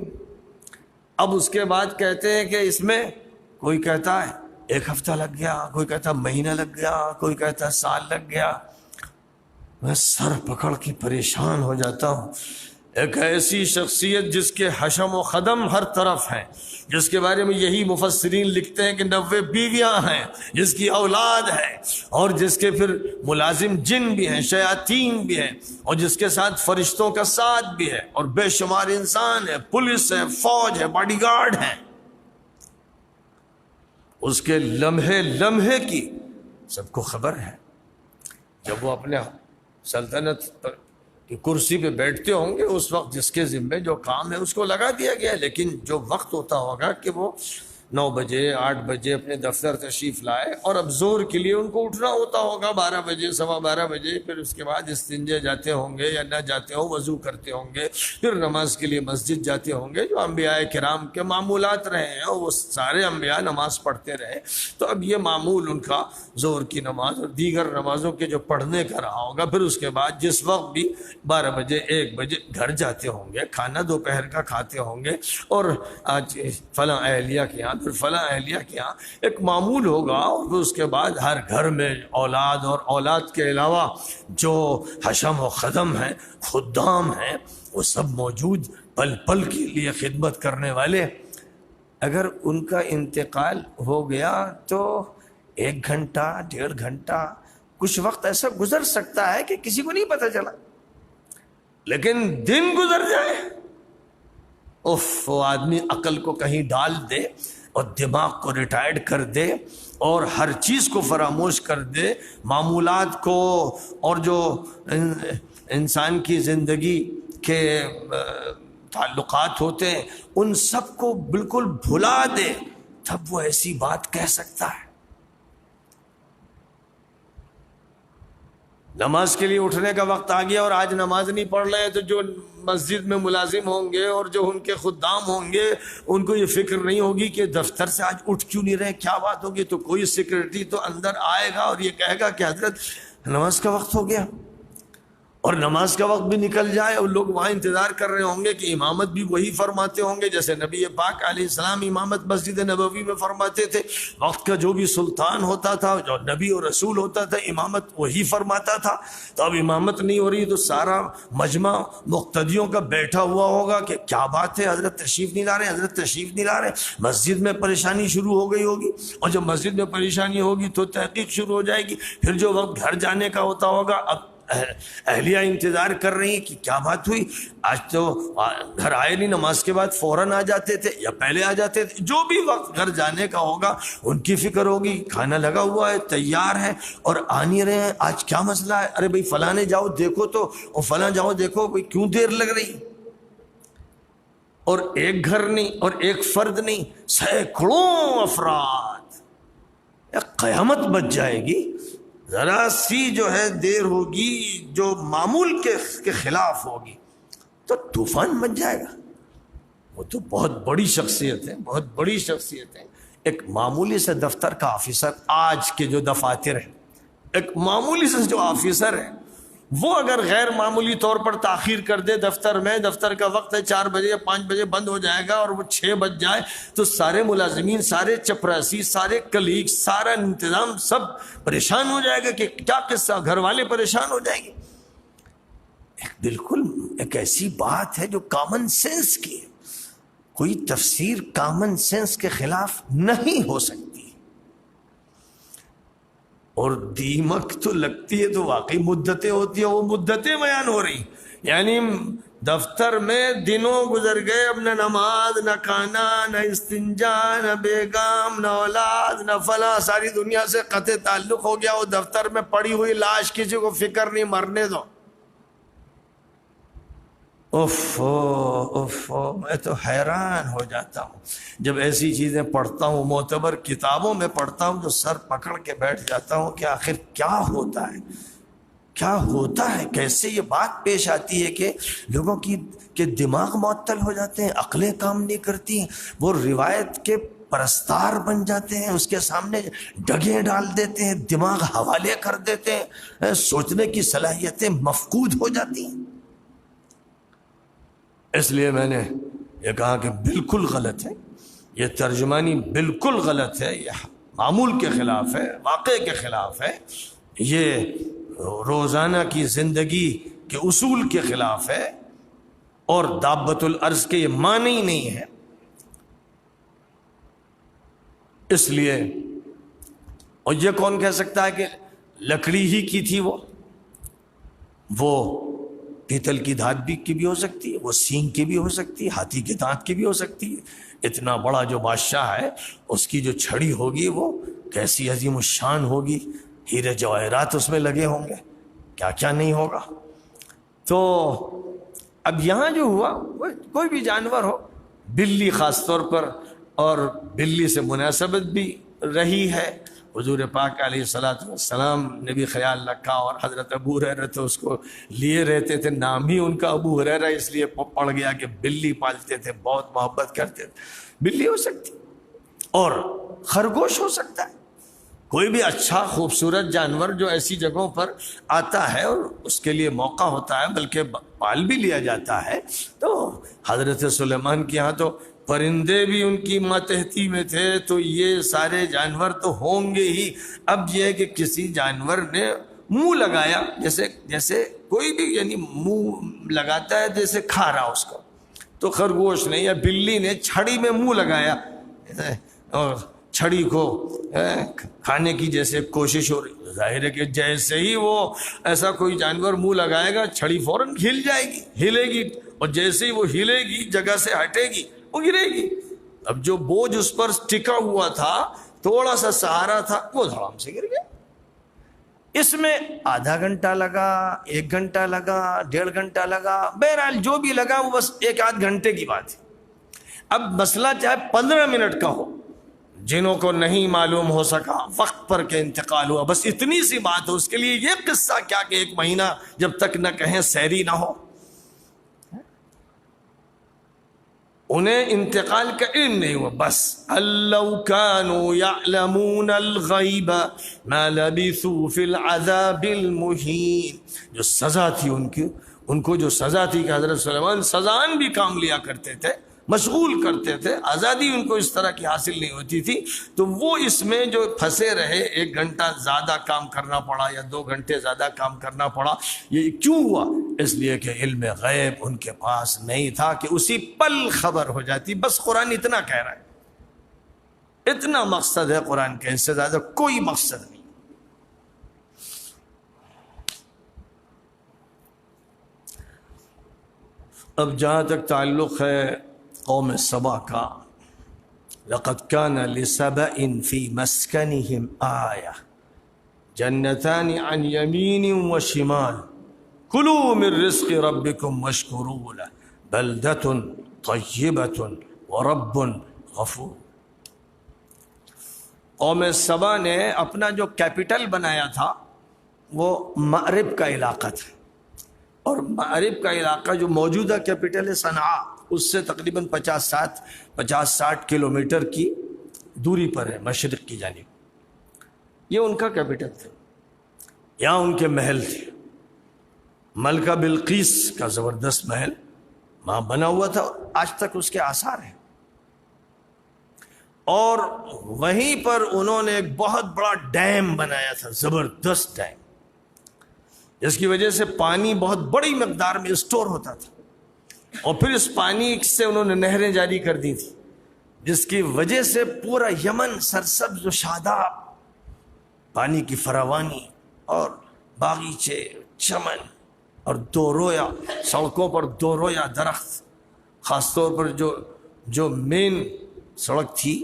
اب اس کے بعد کہتے ہیں کہ اس میں کوئی کہتا ہے 1 ہفتہ لگ گیا, کوئی کہتا مہینہ لگ گیا, کوئی کہتا سال لگ گیا. میں سر پکڑ کے پریشان ہو جاتا ہوں. ایک ایسی شخصیت جس کے حشم و خدم ہر طرف ہیں, جس کے بارے میں یہی مفسرین لکھتے ہیں کہ 90 بیویاں ہیں, جس کی اولاد ہے, اور جس کے پھر ملازم جن بھی ہیں, شیاطین بھی ہیں, اور جس کے ساتھ فرشتوں کا ساتھ بھی ہے, اور بے شمار انسان ہے, پولیس ہے, فوج ہے, باڈی گارڈ ہیں. اس کے لمحے کی سب کو خبر ہے. جب وہ اپنے سلطنت کی کرسی پہ بیٹھتے ہوں گے اس وقت جس کے ذمے جو کام ہے اس کو لگا دیا گیا, لیکن جو وقت ہوتا ہوگا کہ وہ 9 بجے 8 بجے اپنے دفتر تشریف لائے، اور اب زور کے لیے ان کو اٹھنا ہوتا ہوگا 12 بجے 12:15 بجے، پھر اس کے بعد استنجے جاتے ہوں گے یا نہ جاتے ہوں، وضو کرتے ہوں گے، پھر نماز کے لیے مسجد جاتے ہوں گے، جو انبیاء کرام کے معمولات رہے ہیں، وہ سارے انبیاء نماز پڑھتے رہے، تو اب یہ معمول ان کا زور کی نماز اور دیگر نمازوں کے جو پڑھنے کا رہا ہوگا۔ پھر اس کے بعد جس وقت بھی 12 بجے 1 بجے گھر جاتے ہوں گے، کھانا دوپہر کا کھاتے ہوں گے، اور آج فلاں اہلیہ کے یہاں، پھر فلاں اہلیہ کے یہاں ایک معمول ہوگا، اور پھر اس کے بعد ہر گھر میں اولاد اور اولاد کے علاوہ جو حشم و خدم ہیں، خدام ہیں، وہ سب موجود، پل پل کے لیے خدمت کرنے والے۔ اگر ان کا انتقال ہو گیا تو 1 گھنٹہ 1.5 گھنٹہ کچھ وقت ایسا گزر سکتا ہے کہ کسی کو نہیں پتہ چلا، لیکن دن گزر جائے، وہ آدمی عقل کو کہیں ڈال دے اور دماغ کو ریٹائرڈ کر دے اور ہر چیز کو فراموش کر دے، معمولات کو اور جو انسان کی زندگی کے تعلقات ہوتے ہیں ان سب کو بالکل بھلا دے، تب وہ ایسی بات کہہ سکتا ہے۔ نماز کے لیے اٹھنے کا وقت آ گیا اور آج نماز نہیں پڑھ رہے، تو جو مسجد میں ملازم ہوں گے اور جو ان کے خدام ہوں گے ان کو یہ فکر نہیں ہوگی کہ دفتر سے آج اٹھ کیوں نہیں رہے، کیا بات ہوگی، تو کوئی سیکرٹری تو اندر آئے گا اور یہ کہے گا کہ حضرت نماز کا وقت ہو گیا، اور نماز کا وقت بھی نکل جائے اور لوگ وہاں انتظار کر رہے ہوں گے کہ امامت بھی وہی فرماتے ہوں گے جیسے نبی پاک علیہ السلام امامت مسجد نبوی میں فرماتے تھے۔ وقت کا جو بھی سلطان ہوتا تھا، جو نبی اور رسول ہوتا تھا، امامت وہی فرماتا تھا۔ تو اب امامت نہیں ہو رہی تو سارا مجمع مقتدیوں کا بیٹھا ہوا ہوگا کہ کیا بات ہے، حضرت تشریف نہیں لا رہے، حضرت تشریف نہیں لا رہے۔ مسجد میں پریشانی شروع ہو گئی ہوگی، اور جب مسجد میں پریشانی ہوگی تو تحقیق شروع ہو جائے گی۔ پھر جو وقت گھر جانے کا ہوتا ہوگا، اب اہلیہ انتظار کر رہی ہیں کہ کیا بات ہوئی، آج تو گھر آئے نہیں، نماز کے بعد فوراً آ جاتے تھے یا پہلے آ جاتے تھے۔ جو بھی وقت گھر جانے کا ہوگا ان کی فکر ہوگی، کھانا لگا ہوا ہے، تیار ہے، اور آ نہیں رہے ہیں، آج کیا مسئلہ ہے، ارے بھائی فلاں جاؤ دیکھو تو، اور فلاں جاؤ دیکھو، بھائی کیوں دیر لگ رہی۔ اور ایک گھر نہیں اور ایک فرد نہیں، سینکڑوں افراد، ایک قیامت بچ جائے گی۔ ذرا سی جو ہے دیر ہوگی جو معمول کے خلاف ہوگی تو طوفان بن جائے گا۔ وہ تو بہت بڑی شخصیت ہے، بہت بڑی شخصیت ہے۔ ایک معمولی سے دفتر کا آفیسر، آج کے جو دفاتر ہیں، ایک معمولی سے جو آفیسر ہے وہ اگر غیر معمولی طور پر تاخیر کر دے دفتر میں، دفتر کا وقت ہے 4 بجے یا 5 بجے بند ہو جائے گا اور وہ 6 بج جائے، تو سارے ملازمین، سارے چپراسی، سارے کلیگ، سارا انتظام سب پریشان ہو جائے گا کہ کیا قصہ، گھر والے پریشان ہو جائیں گے۔ بالکل ایک ایسی بات ہے جو کامن سینس کی ہے، کوئی تفسیر کامن سینس کے خلاف نہیں ہو سکتی۔ اور دیمک تو لگتی ہے تو واقعی مدتیں ہوتی ہیں، وہ مدتیں بیان ہو رہی، یعنی دفتر میں دنوں گزر گئے، اب نہ نماز، نہ کھانا، نہ استنجا، نہ بیگم، نہ اولاد، نہ فلاں، ساری دنیا سے قطع تعلق ہو گیا۔ وہ دفتر میں پڑی ہوئی لاش، کسی کو فکر نہیں، مرنے دو۔ میں تو حیران ہو جاتا ہوں جب ایسی چیزیں پڑھتا ہوں، معتبر کتابوں میں پڑھتا ہوں، جو سر پکڑ کے بیٹھ جاتا ہوں کہ آخر کیا ہوتا ہے، کیا ہوتا ہے، کیسے یہ بات پیش آتی ہے کہ لوگوں کے دماغ معطل ہو جاتے ہیں، عقلیں کام نہیں کرتی ہیں، وہ روایت کے پرستار بن جاتے ہیں، اس کے سامنے ڈگیں ڈال دیتے ہیں، دماغ حوالے کر دیتے ہیں، سوچنے کی صلاحیتیں مفقود ہو جاتی ہیں۔ اس لیے میں نے یہ کہا کہ بالکل غلط ہے، یہ ترجمانی بالکل غلط ہے، یہ معمول کے خلاف ہے، واقعے کے خلاف ہے، یہ روزانہ کی زندگی کے اصول کے خلاف ہے، اور دابۃ الارض کے یہ معنی نہیں ہے۔ اس لیے، اور یہ کون کہہ سکتا ہے کہ لکڑی ہی کی تھی، وہ پیتل کی دھات کی بھی ہو سکتی ہے، وہ سینگ کی بھی ہو سکتی ہے، ہاتھی کے دانت کی بھی ہو سکتی ہے۔ اتنا بڑا جو بادشاہ ہے اس کی جو چھڑی ہوگی وہ کیسی عظیم الشان ہوگی، ہیرے جواہرات اس میں لگے ہوں گے، کیا کیا نہیں ہوگا۔ تو اب یہاں جو ہوا، کوئی بھی جانور ہو، بلی خاص طور پر اور بلی سے مناسبت بھی رہی ہے. حضور پاک علیہ الصلوۃ والسلام نے بھی خیال رکھا اور حضرت ابو ہریرہ تو اس کو لیے رہتے تھے, نام ہی ان کا ابو ہریرہ اس لیے پڑ گیا کہ بلی پالتے تھے, بہت محبت کرتے تھے. بلی ہو سکتی اور خرگوش ہو سکتا ہے, کوئی بھی اچھا خوبصورت جانور جو ایسی جگہوں پر آتا ہے اور اس کے لیے موقع ہوتا ہے, بلکہ پال بھی لیا جاتا ہے. تو حضرت سلیمان کے ہاں تو پرندے بھی ان کی ماتحتی میں تھے, تو یہ سارے جانور تو ہوں گے ہی. اب یہ ہے کہ کسی جانور نے منہ لگایا, جیسے کوئی بھی یعنی منہ لگاتا ہے جیسے کھا رہا اس کو, تو خرگوش نے یا بلی نے چھڑی میں منہ لگایا اور چھڑی کو کھانے کی جیسے کوشش ہو رہی, ظاہر ہے کہ جیسے ہی وہ ایسا کوئی جانور منہ لگائے گا چھڑی فوراً ہل جائے گی, ہلے گی, اور جیسے ہی وہ ہلے گی جگہ سے ہٹے گی وہ گرے گی. اب جو بوجھ اس پر ٹکا ہوا تھا, تھوڑا سا سہارا تھا, وہ دھڑام سے گر گیا. اس میں آدھا گھنٹہ لگا, 1 گھنٹہ لگا, 1.5 گھنٹہ لگا, بہرحال جو بھی لگا وہ بس 1-8 گھنٹے کی بات ہے. اب مسئلہ چاہے 15 منٹ کا ہو, جنہوں کو نہیں معلوم ہو سکا وقت پر کے انتقال ہوا, بس اتنی سی بات ہو, اس کے لیے یہ قصہ کیا کہ 1 مہینہ جب تک نہ کہیں سیری نہ ہو. انہیں انتقال کا علم نہیں ہوا, بس لو كانوا يعلمون الغیب ما لبثوا فی العذاب المہین. جو سزا تھی ان کو جو سزا تھی کہ حضرت سلیمان سزائن بھی کام لیا کرتے تھے, مشغول کرتے تھے, آزادی ان کو اس طرح کی حاصل نہیں ہوتی تھی, تو وہ اس میں جو پھنسے رہے, 1 گھنٹہ زیادہ کام کرنا پڑا یا 2 گھنٹے زیادہ کام کرنا پڑا. یہ کیوں ہوا؟ اس لیے کہ علم غیب ان کے پاس نہیں تھا کہ اسی پل خبر ہو جاتی. بس قرآن اتنا کہہ رہا ہے, اتنا مقصد ہے قرآن کا, اس سے زیادہ کوئی مقصد نہیں. اب جہاں تک تعلق ہے قوم سبا کا, لقد كان لسبأ في مسكنهم آية جنتان عن يمين وشمال كلوا من رزق ربكم واشكروا له بلدة طيبة ورب غفور. قوم سبا نے اپنا جو کیپٹل بنایا تھا وہ مغرب کا علاقہ تھا, اور مغرب کا علاقہ جو موجودہ کیپٹل ہے صنعاء, اس سے تقریباً 50-60 کلومیٹر کی دوری پر ہے مشرق کی جانب. یہ ان کا کیپٹل تھا, یہاں ان کے محل تھے. ملکہ بلقیس کا زبردست محل وہاں بنا ہوا تھا, آج تک اس کے آثار ہیں. اور وہیں پر انہوں نے ایک بہت بڑا ڈیم بنایا تھا, زبردست ڈیم, جس کی وجہ سے پانی بہت بڑی مقدار میں اسٹور ہوتا تھا. اور پھر اس پانی سے انہوں نے نہریں جاری کر دی تھی, جس کی وجہ سے پورا یمن سرسبز و شاداب, پانی کی فراوانی اور باغیچے, چمن اور 2 رویا, سڑکوں پر 2 رویا درخت, خاص طور پر جو مین سڑک تھی,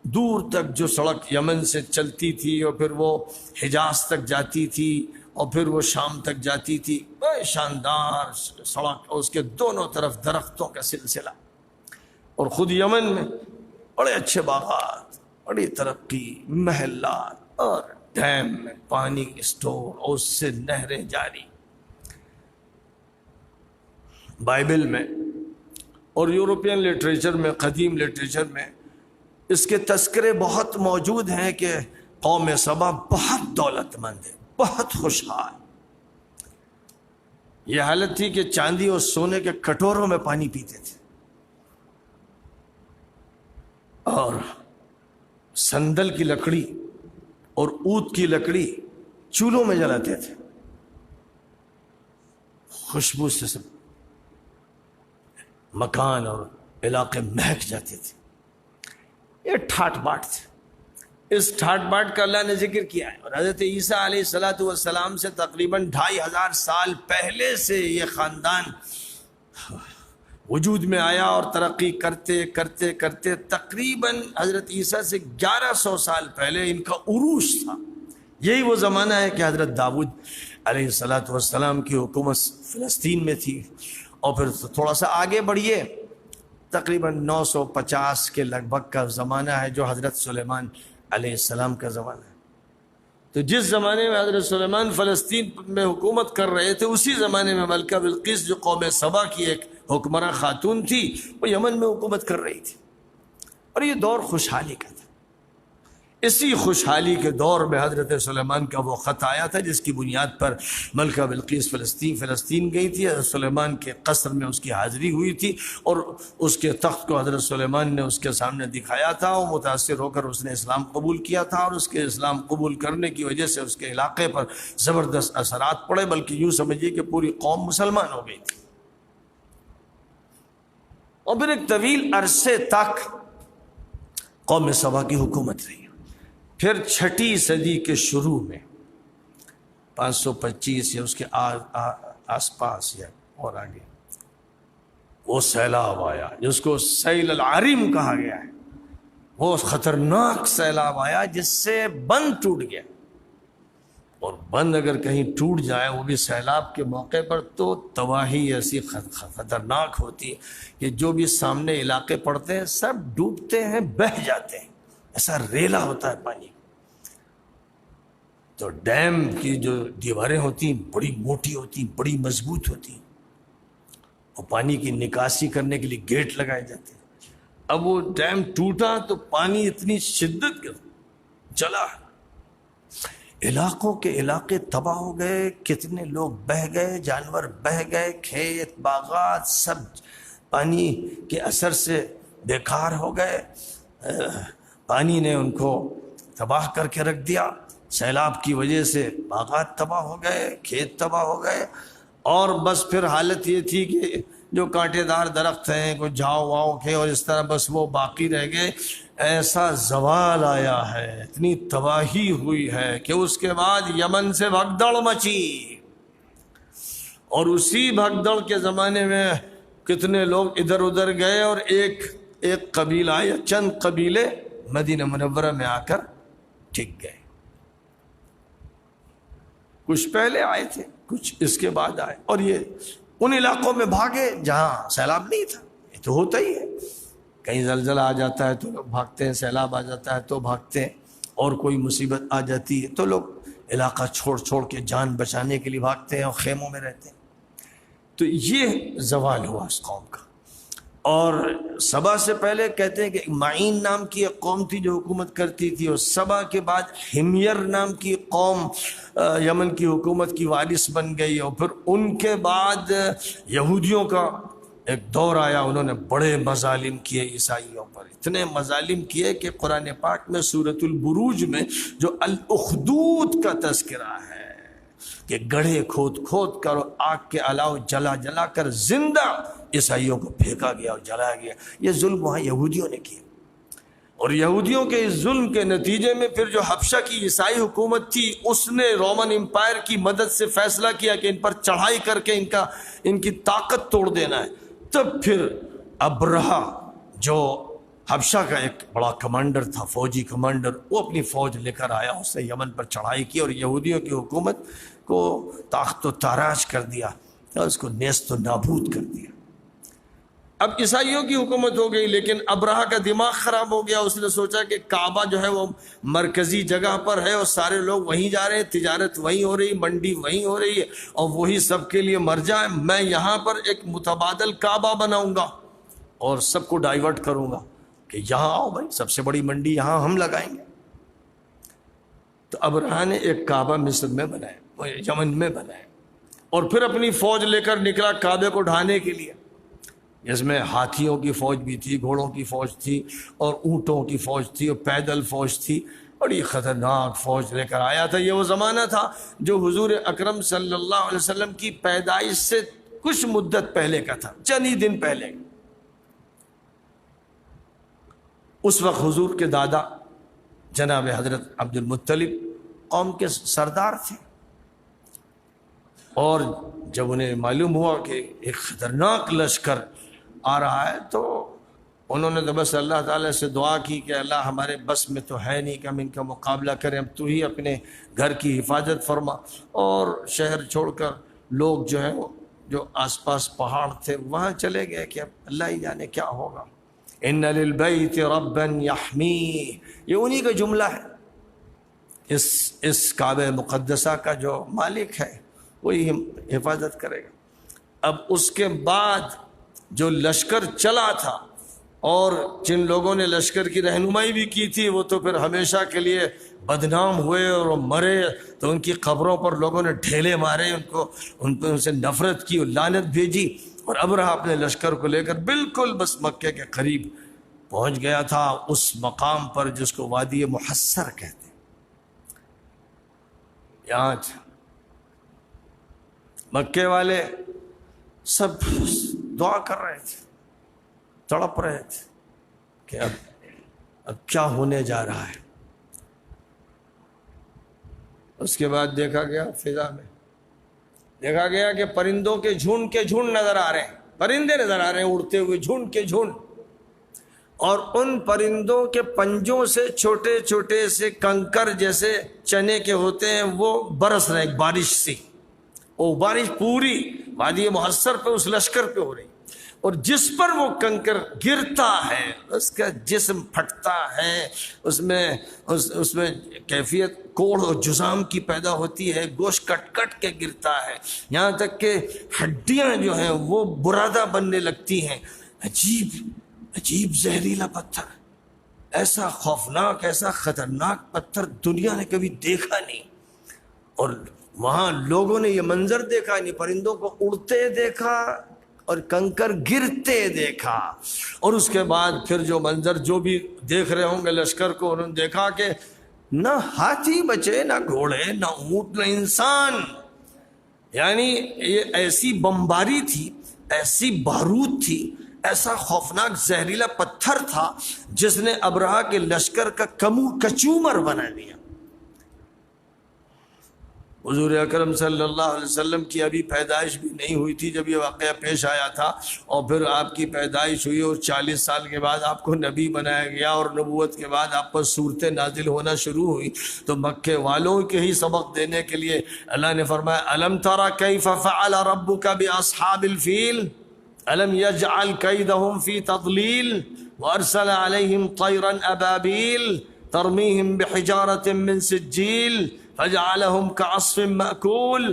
دور تک جو سڑک یمن سے چلتی تھی اور پھر وہ حجاز تک جاتی تھی اور پھر وہ شام تک جاتی تھی, بڑے شاندار سڑک, اور اس کے دونوں طرف درختوں کا سلسلہ, اور خود یمن میں بڑے اچھے باغات, بڑی ترقی, محلات, اور ڈیم میں پانی اسٹور اور اس سے نہریں جاری. بائبل میں اور یورپین لٹریچر میں, قدیم لٹریچر میں اس کے تذکرے بہت موجود ہیں کہ قوم سبا بہت دولت مند ہے, بہت خوشحال. یہ حالت تھی کہ چاندی اور سونے کے کٹوروں میں پانی پیتے تھے, اور سندل کی لکڑی اور اود کی لکڑی چولہوں میں جلاتے تھے, خوشبو سے سب مکان اور علاقے مہک جاتے تھے. یہ ٹھاٹ باٹ تھے. اس ٹھاٹ باٹ کا اللہ نے ذکر کیا ہے, اور حضرت عیسیٰ علیہ السلام سے تقریباً 2500 سال پہلے سے یہ خاندان وجود میں آیا, اور ترقی کرتے کرتے کرتے تقریباً حضرت عیسیٰ سے 1100 سال پہلے ان کا عروج تھا. یہی وہ زمانہ ہے کہ حضرت داؤد علیہ السلام کی حکومت فلسطین میں تھی. اور پھر تھوڑا سا آگے بڑھیے تقریباً 950 کے لگ بھگ کا زمانہ ہے جو حضرت سلیمان علیہ السلام کا زمانہ ہے۔ تو جس زمانے میں حضرت سلیمان فلسطین میں حکومت کر رہے تھے، اسی زمانے میں ملکہ بلقیس جو قوم سبا کی ایک حکمراں خاتون تھی، وہ یمن میں حکومت کر رہی تھی، اور یہ دور خوشحالی کا تھا۔ اسی خوشحالی کے دور میں حضرت سلیمان کا وہ خط آیا تھا جس کی بنیاد پر ملکہ بلقیس فلسطین گئی تھی۔ حضرت سلیمان کے قصر میں اس کی حاضری ہوئی تھی، اور اس کے تخت کو حضرت سلیمان نے اس کے سامنے دکھایا تھا۔ وہ متاثر ہو کر اس نے اسلام قبول کیا تھا، اور اس کے اسلام قبول کرنے کی وجہ سے اس کے علاقے پر زبردست اثرات پڑے، بلکہ یوں سمجھیے کہ پوری قوم مسلمان ہو گئی تھی۔ اور پھر ایک طویل عرصے تک قوم سبا کی حکومت رہی۔ پھر 6 صدی کے شروع میں 525 یا اس کے آس پاس یا اور آگے وہ سیلاب آیا جس کو سیل العرم کہا گیا ہے۔ وہ خطرناک سیلاب آیا جس سے بند ٹوٹ گیا، اور بند اگر کہیں ٹوٹ جائے وہ بھی سیلاب کے موقع پر، تو تباہی ایسی خطرناک ہوتی ہے کہ جو بھی سامنے علاقے پڑتے ہیں سب ڈوبتے ہیں، بہہ جاتے ہیں، ایسا ریلا ہوتا ہے پانی۔ تو ڈیم کی جو دیواریں ہوتی ہیں بڑی موٹی ہوتی ہیں، بڑی مضبوط ہوتی ہیں، اور پانی کی نکاسی کرنے کے لیے گیٹ لگائے جاتے ہیں۔ اب وہ ڈیم ٹوٹا تو پانی اتنی شدت کے چلا، علاقوں کے علاقے تباہ ہو گئے، کتنے لوگ بہہ گئے، جانور بہہ گئے، کھیت باغات سب پانی کے اثر سے بیکار ہو گئے۔ پانی نے ان کو تباہ کر کے رکھ دیا، سیلاب کی وجہ سے باغات تباہ ہو گئے، کھیت تباہ ہو گئے، اور بس پھر حالت یہ تھی کہ جو کانٹے دار درخت ہیں کوئی جھاؤ واؤ کے اور اس طرح بس وہ باقی رہ گئے۔ ایسا زوال آیا ہے، اتنی تباہی ہوئی ہے کہ اس کے بعد یمن سے بھگدڑ مچی، اور اسی بھگدڑ کے زمانے میں کتنے لوگ ادھر ادھر گئے، اور ایک قبیلہ یا چند قبیلے مدینہ منورہ میں آ کر ٹھک گئے۔ کچھ پہلے آئے تھے، کچھ اس کے بعد آئے، اور یہ ان علاقوں میں بھاگے جہاں سیلاب نہیں تھا۔ یہ تو ہوتا ہی ہے، کہیں زلزلہ آ جاتا ہے تو لوگ بھاگتے ہیں، سیلاب آ جاتا ہے تو بھاگتے ہیں، اور کوئی مصیبت آ جاتی ہے تو لوگ علاقہ چھوڑ کے جان بچانے کے لیے بھاگتے ہیں اور خیموں میں رہتے ہیں۔ تو یہ زوال ہوا اس قوم کا۔ اور سبا سے پہلے کہتے ہیں کہ معین نام کی ایک قوم تھی جو حکومت کرتی تھی، اور سبا کے بعد حمیر نام کی قوم یمن کی حکومت کی وارث بن گئی، اور پھر ان کے بعد یہودیوں کا ایک دور آیا۔ انہوں نے بڑے مظالم کیے عیسائیوں پر، اتنے مظالم کیے کہ قرآن پاک میں سورۃ البروج میں جو الاخدود کا تذکرہ ہے کہ گڑھے کھود کر آگ کے علاوہ جلا کر زندہ عیسائیوں کو پھینکا گیا اور جلایا گیا، یہ ظلم وہاں یہودیوں نے کیا۔ اور یہودیوں کے اس ظلم کے نتیجے میں پھر جو حبشہ کی عیسائی حکومت تھی اس نے رومن امپائر کی مدد سے فیصلہ کیا کہ ان پر چڑھائی کر کے ان کی طاقت توڑ دینا ہے۔ تب پھر ابرہہ جو حبشہ کا ایک بڑا کمانڈر تھا، فوجی کمانڈر، وہ اپنی فوج لے کر آیا، اس نے یمن پر چڑھائی کی اور یہودیوں کی حکومت کو تاخت و تاراج کر دیا اور اس کو نیست و نابود کر دیا۔ اب عیسائیوں کی حکومت ہو گئی، لیکن ابرہہ کا دماغ خراب ہو گیا۔ اس نے سوچا کہ کعبہ جو ہے وہ مرکزی جگہ پر ہے اور سارے لوگ وہیں جا رہے ہیں، تجارت وہیں ہو رہی، منڈی وہیں ہو رہی ہے، اور وہی سب کے لیے مرجع ہے۔ میں یہاں پر ایک متبادل کعبہ بناؤں گا اور سب کو ڈائیورٹ کروں گا کہ یہاں آؤ بھائی، سب سے بڑی منڈی یہاں ہم لگائیں گے۔ تو ابرہہ نے ایک کعبہ مصر میں بنایا، یمن میں بنایا، اور پھر اپنی فوج لے کر نکلا کعبے کو ڈھانے کے لیے، جس میں ہاتھیوں کی فوج بھی تھی، گھوڑوں کی فوج تھی، اور اونٹوں کی فوج تھی، اور پیدل فوج تھی، بڑی خطرناک فوج لے کر آیا تھا۔ یہ وہ زمانہ تھا جو حضور اکرم صلی اللہ علیہ وسلم کی پیدائش سے کچھ مدت پہلے کا تھا، چند ہی دن پہلے۔ اس وقت حضور کے دادا جناب حضرت عبد المطلب قوم کے سردار تھے، اور جب انہیں معلوم ہوا کہ ایک خطرناک لشکر آ رہا ہے تو انہوں نے تو بس اللہ تعالیٰ سے دعا کی کہ اللہ ہمارے بس میں تو ہے نہیں کہ ہم ان کا مقابلہ کریں، اب تو ہی اپنے گھر کی حفاظت فرما۔ اور شہر چھوڑ کر لوگ جو ہے وہ جو آس پاس پہاڑ تھے وہاں چلے گئے کہ اب اللہ ہی جانے کیا ہوگا. ان للبیت ربا یحمیہ، یہ انہی کا جملہ ہے. اس کعبہ مقدسہ کا جو مالک ہے وہی حفاظت کرے گا. اب اس کے بعد جو لشکر چلا تھا اور جن لوگوں نے لشکر کی رہنمائی بھی کی تھی وہ تو پھر ہمیشہ کے لیے بدنام ہوئے اور مرے. تو ان کی قبروں پر لوگوں نے ڈھیلے مارے، ان پہ ان سے نفرت کی اور لعنت بھیجی. اور ابرہہ اپنے لشکر کو لے کر بالکل بس مکے کے قریب پہنچ گیا تھا، اس مقام پر جس کو وادی محصر کہتے ہیں. یہاں مکے والے سب دعا کر رہے تھے، تڑپ رہے تھے کہ اب کیا ہونے جا رہا ہے. اس کے بعد دیکھا گیا فضا میں، دیکھا گیا کہ پرندوں کے جھنڈ نظر آ رہے ہیں، پرندے نظر آ رہے ہیں اڑتے ہوئے جھنڈ کے جھنڈ. اور ان پرندوں کے پنجوں سے چھوٹے چھوٹے سے کنکر جیسے چنے کے ہوتے ہیں وہ برس رہے ہیں، بارش سی. وہ بارش پوری وادی محصر پہ اس لشکر پہ ہو رہی، اور جس پر وہ کنکر گرتا ہے اس کا جسم پھٹتا ہے، اس میں کیفیت کوڑ اور جزام کی پیدا ہوتی ہے، گوشت کٹ کٹ کے گرتا ہے، یہاں تک کہ ہڈیاں جو ہیں وہ برادہ بننے لگتی ہیں. عجیب زہریلا پتھر، ایسا خوفناک ایسا خطرناک پتھر دنیا نے کبھی دیکھا نہیں. اور وہاں لوگوں نے یہ منظر دیکھا نہیں، پرندوں کو اڑتے دیکھا اور کنکر گرتے دیکھا. اور اس کے بعد پھر جو منظر جو بھی دیکھ رہے ہوں گے لشکر کو، انہوں نے دیکھا کہ نہ ہاتھی بچے، نہ گھوڑے، نہ اونٹ، نہ انسان. یعنی یہ ایسی بمباری تھی، ایسی بارود تھی، ایسا خوفناک زہریلا پتھر تھا جس نے ابرہہ کے لشکر کا کچومر بنا دیا. حضور اکرم صلی اللہ علیہ وسلم کی ابھی پیدائش بھی نہیں ہوئی تھی جب یہ واقعہ پیش آیا تھا، اور پھر آپ کی پیدائش ہوئی اور 40 سال کے بعد آپ کو نبی بنایا گیا، اور نبوت کے بعد آپ پر صورتیں نازل ہونا شروع ہوئی. تو مکے والوں کے ہی سبق دینے کے لیے اللہ نے فرمایا الم تر کیف فعل ربک باصحاب الفیل الم یجعل کیدہم فی تضلیل وارسل علیہم طیرا ابابیل ترمیہم بحجارۃ من سجیل فجعلہم کعصف مأکول.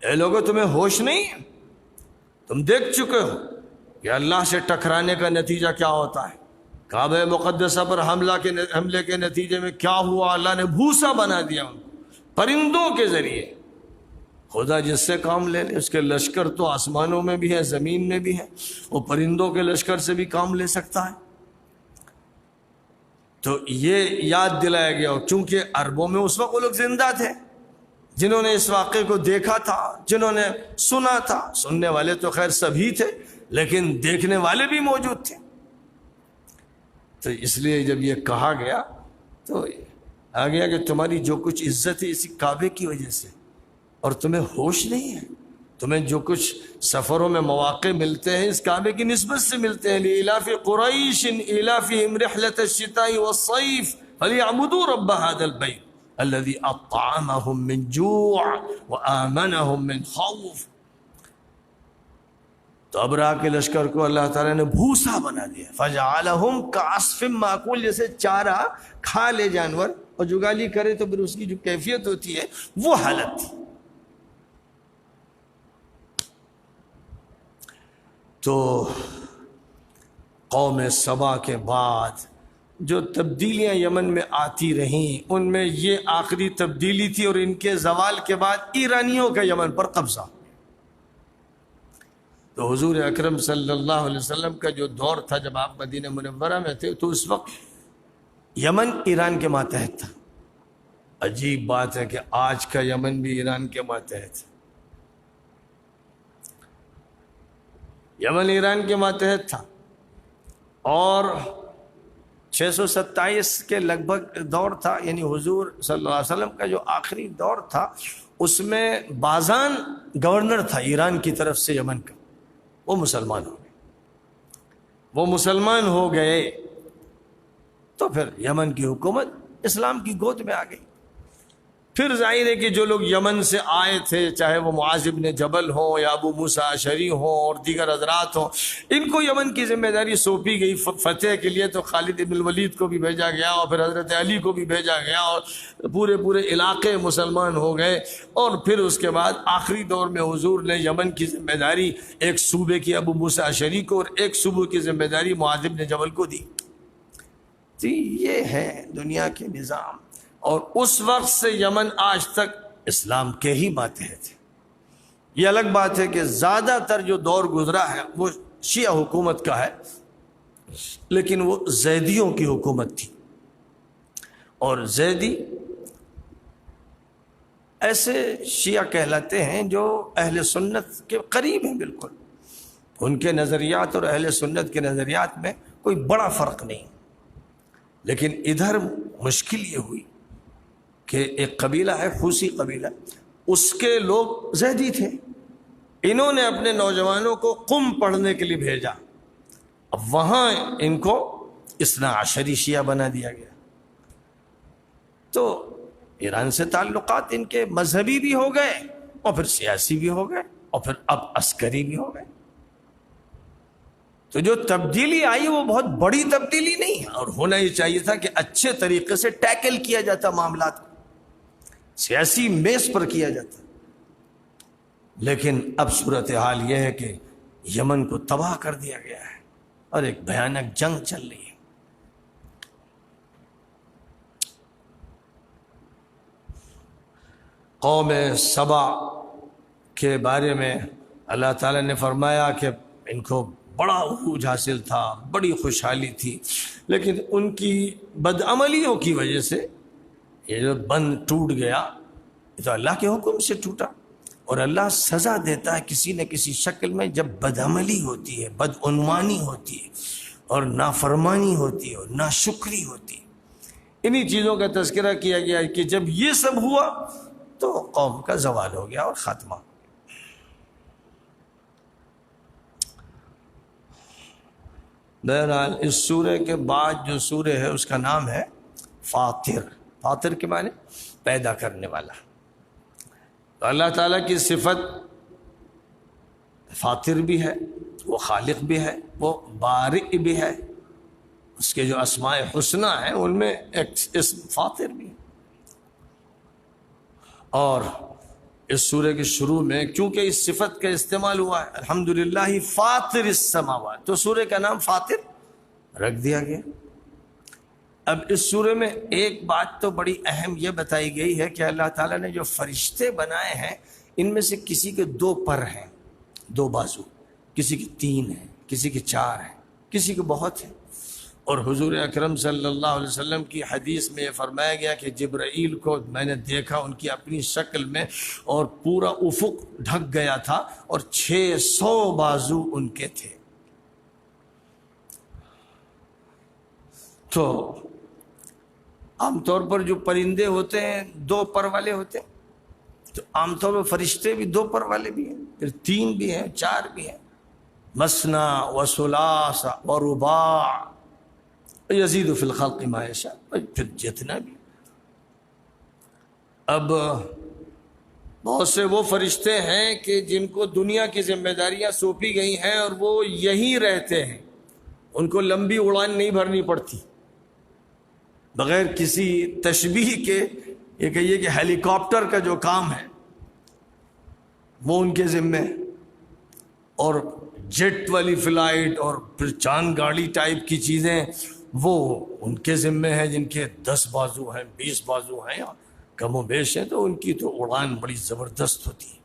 اے لوگوں تمہیں ہوش نہیں؟ تم دیکھ چکے ہو کہ اللہ سے ٹکرانے کا نتیجہ کیا ہوتا ہے. کعبہ مقدسہ پر حملے کے نتیجے میں کیا ہوا؟ اللہ نے بھوسا بنا دیا ان کو پرندوں کے ذریعے. خدا جس سے کام لے لے، اس کے لشکر تو آسمانوں میں بھی ہے، زمین میں بھی ہے، وہ پرندوں کے لشکر سے بھی کام لے سکتا ہے. تو یہ یاد دلایا گیا، چونکہ عربوں میں اس وقت وہ لوگ زندہ تھے جنہوں نے اس واقعے کو دیکھا تھا، جنہوں نے سنا تھا. سننے والے تو خیر سبھی تھے لیکن دیکھنے والے بھی موجود تھے. تو اس لیے جب یہ کہا گیا تو آ گیا کہ تمہاری جو کچھ عزت ہے اسی کعبے کی وجہ سے، اور تمہیں ہوش نہیں ہے. تمہیں جو کچھ سفروں میں مواقع ملتے ہیں اس کعبے کی نسبت سے ملتے ہیں. لإلاف قریش إلافهم رحلة الشتاء والصيف فليعبدوا رب هذا البيت الذي أطعمهم من جوع وآمنهم من خوف. تو ابرہہ کے لشکر کو اللہ تعالیٰ نے بھوسا بنا دیا. فجعلهم كعصف مأکول، جیسے چارہ کھا لے جانور اور جگالی کرے تو پھر اس کی جو کیفیت ہوتی ہے وہ حالت تھی. تو قوم سبا کے بعد جو تبدیلیاں یمن میں آتی رہیں ان میں یہ آخری تبدیلی تھی، اور ان کے زوال کے بعد ایرانیوں کا یمن پر قبضہ. تو حضور اکرم صلی اللہ علیہ وسلم کا جو دور تھا جب آپ مدینہ منورہ میں تھے تو اس وقت یمن ایران کے ماتحت تھا. عجیب بات ہے کہ آج کا یمن بھی ایران کے ماتحت ہے. یمن ایران کے ماتحت تھا، اور 627 کے لگ بھگ دور تھا، یعنی حضور صلی اللہ علیہ وسلم کا جو آخری دور تھا اس میں بازان گورنر تھا ایران کی طرف سے یمن کا. وہ مسلمان ہو گئے. وہ مسلمان ہو گئے تو پھر یمن کی حکومت اسلام کی گود میں آ گئی. پھر ظاہر ہے کہ جو لوگ یمن سے آئے تھے، چاہے وہ معاذ بن جبل ہوں یا ابو موسیٰ اشعری ہوں اور دیگر حضرات ہوں، ان کو یمن کی ذمہ داری سونپی گئی فتح کے لیے. تو خالد بن الولید کو بھی بھیجا گیا اور پھر حضرت علی کو بھی بھیجا گیا اور پورے علاقے مسلمان ہو گئے. اور پھر اس کے بعد آخری دور میں حضور نے یمن کی ذمہ داری ایک صوبے کی ابو موسیٰ اشعری کو اور ایک صوبے کی ذمہ داری معاذ بن جبل کو دی. یہ ہے دنیا کے نظام. اور اس وقت سے یمن آج تک اسلام کے ہی ماتحت تھے. یہ الگ بات ہے کہ زیادہ تر جو دور گزرا ہے وہ شیعہ حکومت کا ہے، لیکن وہ زیدیوں کی حکومت تھی. اور زیدی ایسے شیعہ کہلاتے ہیں جو اہل سنت کے قریب ہیں بالکل. ان کے نظریات اور اہل سنت کے نظریات میں کوئی بڑا فرق نہیں. لیکن ادھر مشکل یہ ہوئی کہ ایک قبیلہ ہے خوسی قبیلہ، اس کے لوگ زیدی تھے. انہوں نے اپنے نوجوانوں کو قم پڑھنے کے لیے بھیجا. اب وہاں ان کو اثنا عشری شیعہ بنا دیا گیا. تو ایران سے تعلقات ان کے مذہبی بھی ہو گئے اور پھر سیاسی بھی ہو گئے اور پھر اب عسکری بھی ہو گئے. تو جو تبدیلی آئی وہ بہت بڑی تبدیلی نہیں ہے، اور ہونا یہ چاہیے تھا کہ اچھے طریقے سے ٹیکل کیا جاتا، معاملات کو سیاسی میز پر کیا جاتا. لیکن اب صورتحال یہ ہے کہ یمن کو تباہ کر دیا گیا ہے اور ایک بھیانک جنگ چل رہی ہے. قوم سبا کے بارے میں اللہ تعالیٰ نے فرمایا کہ ان کو بڑا عروج حاصل تھا، بڑی خوشحالی تھی، لیکن ان کی بدعملیوں کی وجہ سے یہ جو بند ٹوٹ گیا، یہ تو اللہ کے حکم سے ٹوٹا. اور اللہ سزا دیتا ہے کسی نہ کسی شکل میں جب بدعملی ہوتی ہے، بدعنوانی ہوتی ہے اور نافرمانی ہوتی ہے اور ناشکری ہوتی ہے. انہی چیزوں کا تذکرہ کیا گیا کہ جب یہ سب ہوا تو قوم کا زوال ہو گیا اور خاتمہ. بہرحال اس سورہ کے بعد جو سورہ ہے اس کا نام ہے فاطر. فاطر کے معنی پیدا کرنے والا. تو اللہ تعالیٰ کی صفت فاطر بھی ہے، وہ خالق بھی ہے، وہ بارئ بھی ہے. اس کے جو اسماء حسنہ ہیں ان میں ایک اسم فاطر بھی ہے. اور اس سورہ کے شروع میں کیونکہ اس صفت کا استعمال ہوا ہے، الحمدللہ فاطر السماوات، تو سورہ کا نام فاطر رکھ دیا گیا. اب اس سورہ میں ایک بات تو بڑی اہم یہ بتائی گئی ہے کہ اللہ تعالیٰ نے جو فرشتے بنائے ہیں ان میں سے کسی کے 2 پر ہیں، 2 بازو، کسی کے 3 ہیں، کسی کے 4 ہیں، کسی کے بہت ہیں. اور حضور اکرم صلی اللہ علیہ وسلم کی حدیث میں یہ فرمایا گیا کہ جبرائیل کو میں نے دیکھا ان کی اپنی شکل میں اور پورا افق ڈھک گیا تھا اور 600 بازو ان کے تھے. تو عام طور پر جو پرندے ہوتے ہیں 2 پر والے ہوتے ہیں، تو عام طور پر فرشتے بھی 2 پر والے بھی ہیں، پھر 3 بھی ہیں، 4 بھی ہیں. مثنا و ثلاث و رباع یزید فی الخلق ما یشاء، پھر جتنا بھی. اب بہت سے وہ فرشتے ہیں کہ جن کو دنیا کی ذمہ داریاں سونپی گئی ہیں اور وہ یہیں رہتے ہیں، ان کو لمبی اڑان نہیں بھرنی پڑتی. بغیر کسی تشبیہ کے یہ کہیے کہ ہیلی کاپٹر کا جو کام ہے وہ ان کے ذمے، اور جیٹ والی فلائٹ اور پھر چاند گاڑی ٹائپ کی چیزیں وہ ان کے ذمے ہیں، جن کے 10 بازو ہیں، 20 بازو ہیں یا کم و بیش ہیں. تو ان کی تو اڑان بڑی زبردست ہوتی ہے،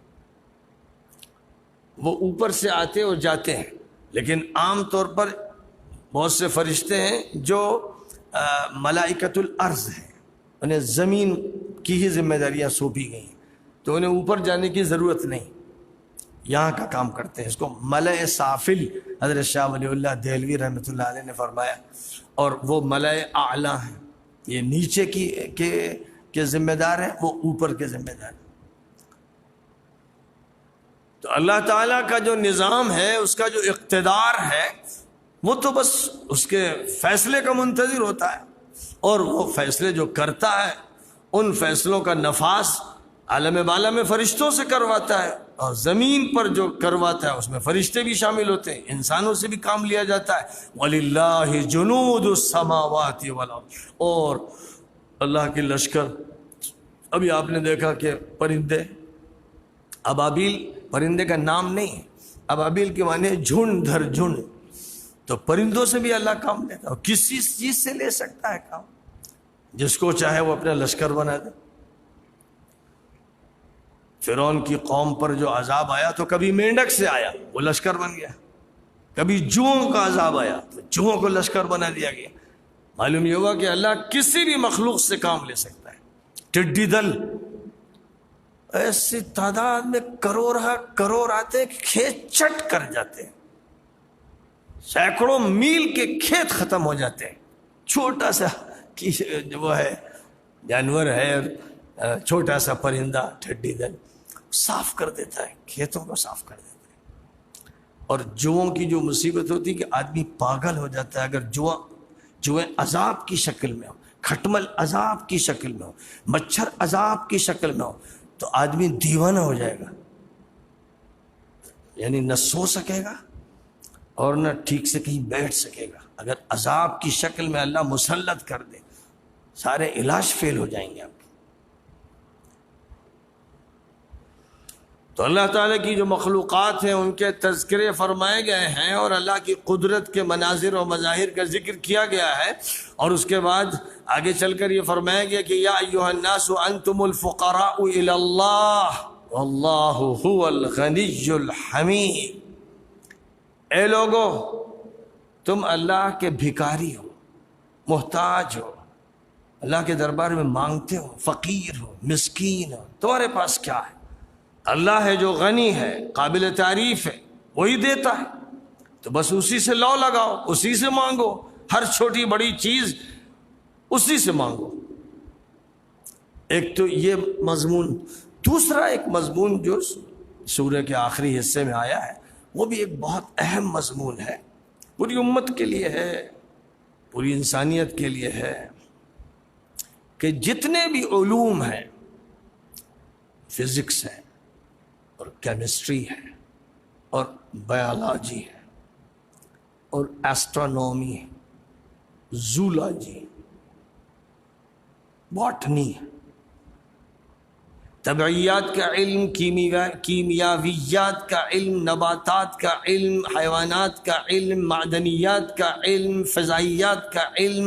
وہ اوپر سے آتے اور جاتے ہیں. لیکن عام طور پر بہت سے فرشتے ہیں جو ملائکۃ الارض ہیں، انہیں زمین کی ہی ذمہ داریاں سونپی گئی ہیں، تو انہیں اوپر جانے کی ضرورت نہیں، یہاں کا کام کرتے ہیں. اس کو ملأ سافل حضرت شاہ ولی اللہ دہلوی رحمۃ اللہ علیہ نے فرمایا. اور وہ ملأ اعلیٰ ہیں، یہ نیچے کے ذمہ دار ہیں، وہ اوپر کے ذمہ دار ہیں. تو اللہ تعالیٰ کا جو نظام ہے، اس کا جو اقتدار ہے، وہ تو بس اس کے فیصلے کا منتظر ہوتا ہے، اور وہ فیصلے جو کرتا ہے ان فیصلوں کا نفاذ عالم بالا میں فرشتوں سے کرواتا ہے، اور زمین پر جو کرواتا ہے اس میں فرشتے بھی شامل ہوتے ہیں، انسانوں سے بھی کام لیا جاتا ہے۔ وَلِلَّهِ جُنُودُ السَّمَاوَاتِ وَالْأَرْضِ، اور اللہ کے لشکر۔ ابھی آپ نے دیکھا کہ پرندے، ابابیل پرندے کا نام نہیں ہے، ابابیل کے معنی جھنڈ دھر جھنڈ، تو پرندوں سے بھی اللہ کام لیتا ہے، اور کسی چیز سے لے سکتا ہے کام، جس کو چاہے وہ اپنا لشکر بنا دے۔ فرعون کی قوم پر جو عذاب آیا تو کبھی مینڈک سے آیا، وہ لشکر بن گیا، کبھی جوؤں کا عذاب آیا تو جوؤں کو لشکر بنا دیا گیا۔ معلوم یہ ہوا کہ اللہ کسی بھی مخلوق سے کام لے سکتا ہے۔ ٹڈی دل ایسی تعداد میں کروڑ آتے کہ کھیت چٹ کر جاتے ہیں، سینکڑوں میل کے کھیت ختم ہو جاتے ہیں۔ چھوٹا سا وہ ہے جانور ہے، چھوٹا سا پرندہ ٹڈی دل صاف کر دیتا ہے، کھیتوں کو صاف کر دیتا ہے۔ اور جوؤں کی جو مصیبت ہوتی ہے کہ آدمی پاگل ہو جاتا ہے، اگر جوئیں عذاب کی شکل میں ہو، کھٹمل عذاب کی شکل میں ہو، مچھر عذاب کی شکل میں ہو، تو آدمی دیوانہ ہو جائے گا، یعنی نہ سو سکے گا اور نہ ٹھیک سے کہیں بیٹھ سکے گا۔ اگر عذاب کی شکل میں اللہ مسلط کر دے، سارے علاج فیل ہو جائیں گے آپ کے۔ تو اللہ تعالیٰ کی جو مخلوقات ہیں ان کے تذکرے فرمائے گئے ہیں، اور اللہ کی قدرت کے مناظر و مظاہر کا ذکر کیا گیا ہے، اور اس کے بعد آگے چل کر یہ فرمایا گیا کہ یا ایھا الناس انتم الفقراء الی اللہ واللہ هو الغنی الحمید۔ اے لوگو، تم اللہ کے بھکاری ہو، محتاج ہو، اللہ کے دربار میں مانگتے ہو، فقیر ہو، مسکین ہو، تمہارے پاس کیا ہے؟ اللہ ہے جو غنی ہے، قابل تعریف ہے، وہی دیتا ہے، تو بس اسی سے لو لگاؤ، اسی سے مانگو، ہر چھوٹی بڑی چیز اسی سے مانگو۔ ایک تو یہ مضمون، دوسرا ایک مضمون جو سورہ کے آخری حصے میں آیا ہے، وہ بھی ایک بہت اہم مضمون ہے، پوری امت کے لیے ہے، پوری انسانیت کے لیے ہے، کہ جتنے بھی علوم ہیں، فزکس ہے اور کیمسٹری ہے اور بایولوجی ہے اور ایسٹرونومی ہے، زولوجی، باٹنی، طبعیات کا علم، کیمیاویات کا علم، نباتات کا علم، حیوانات کا علم، معدنیات کا علم، فضائیات کا علم،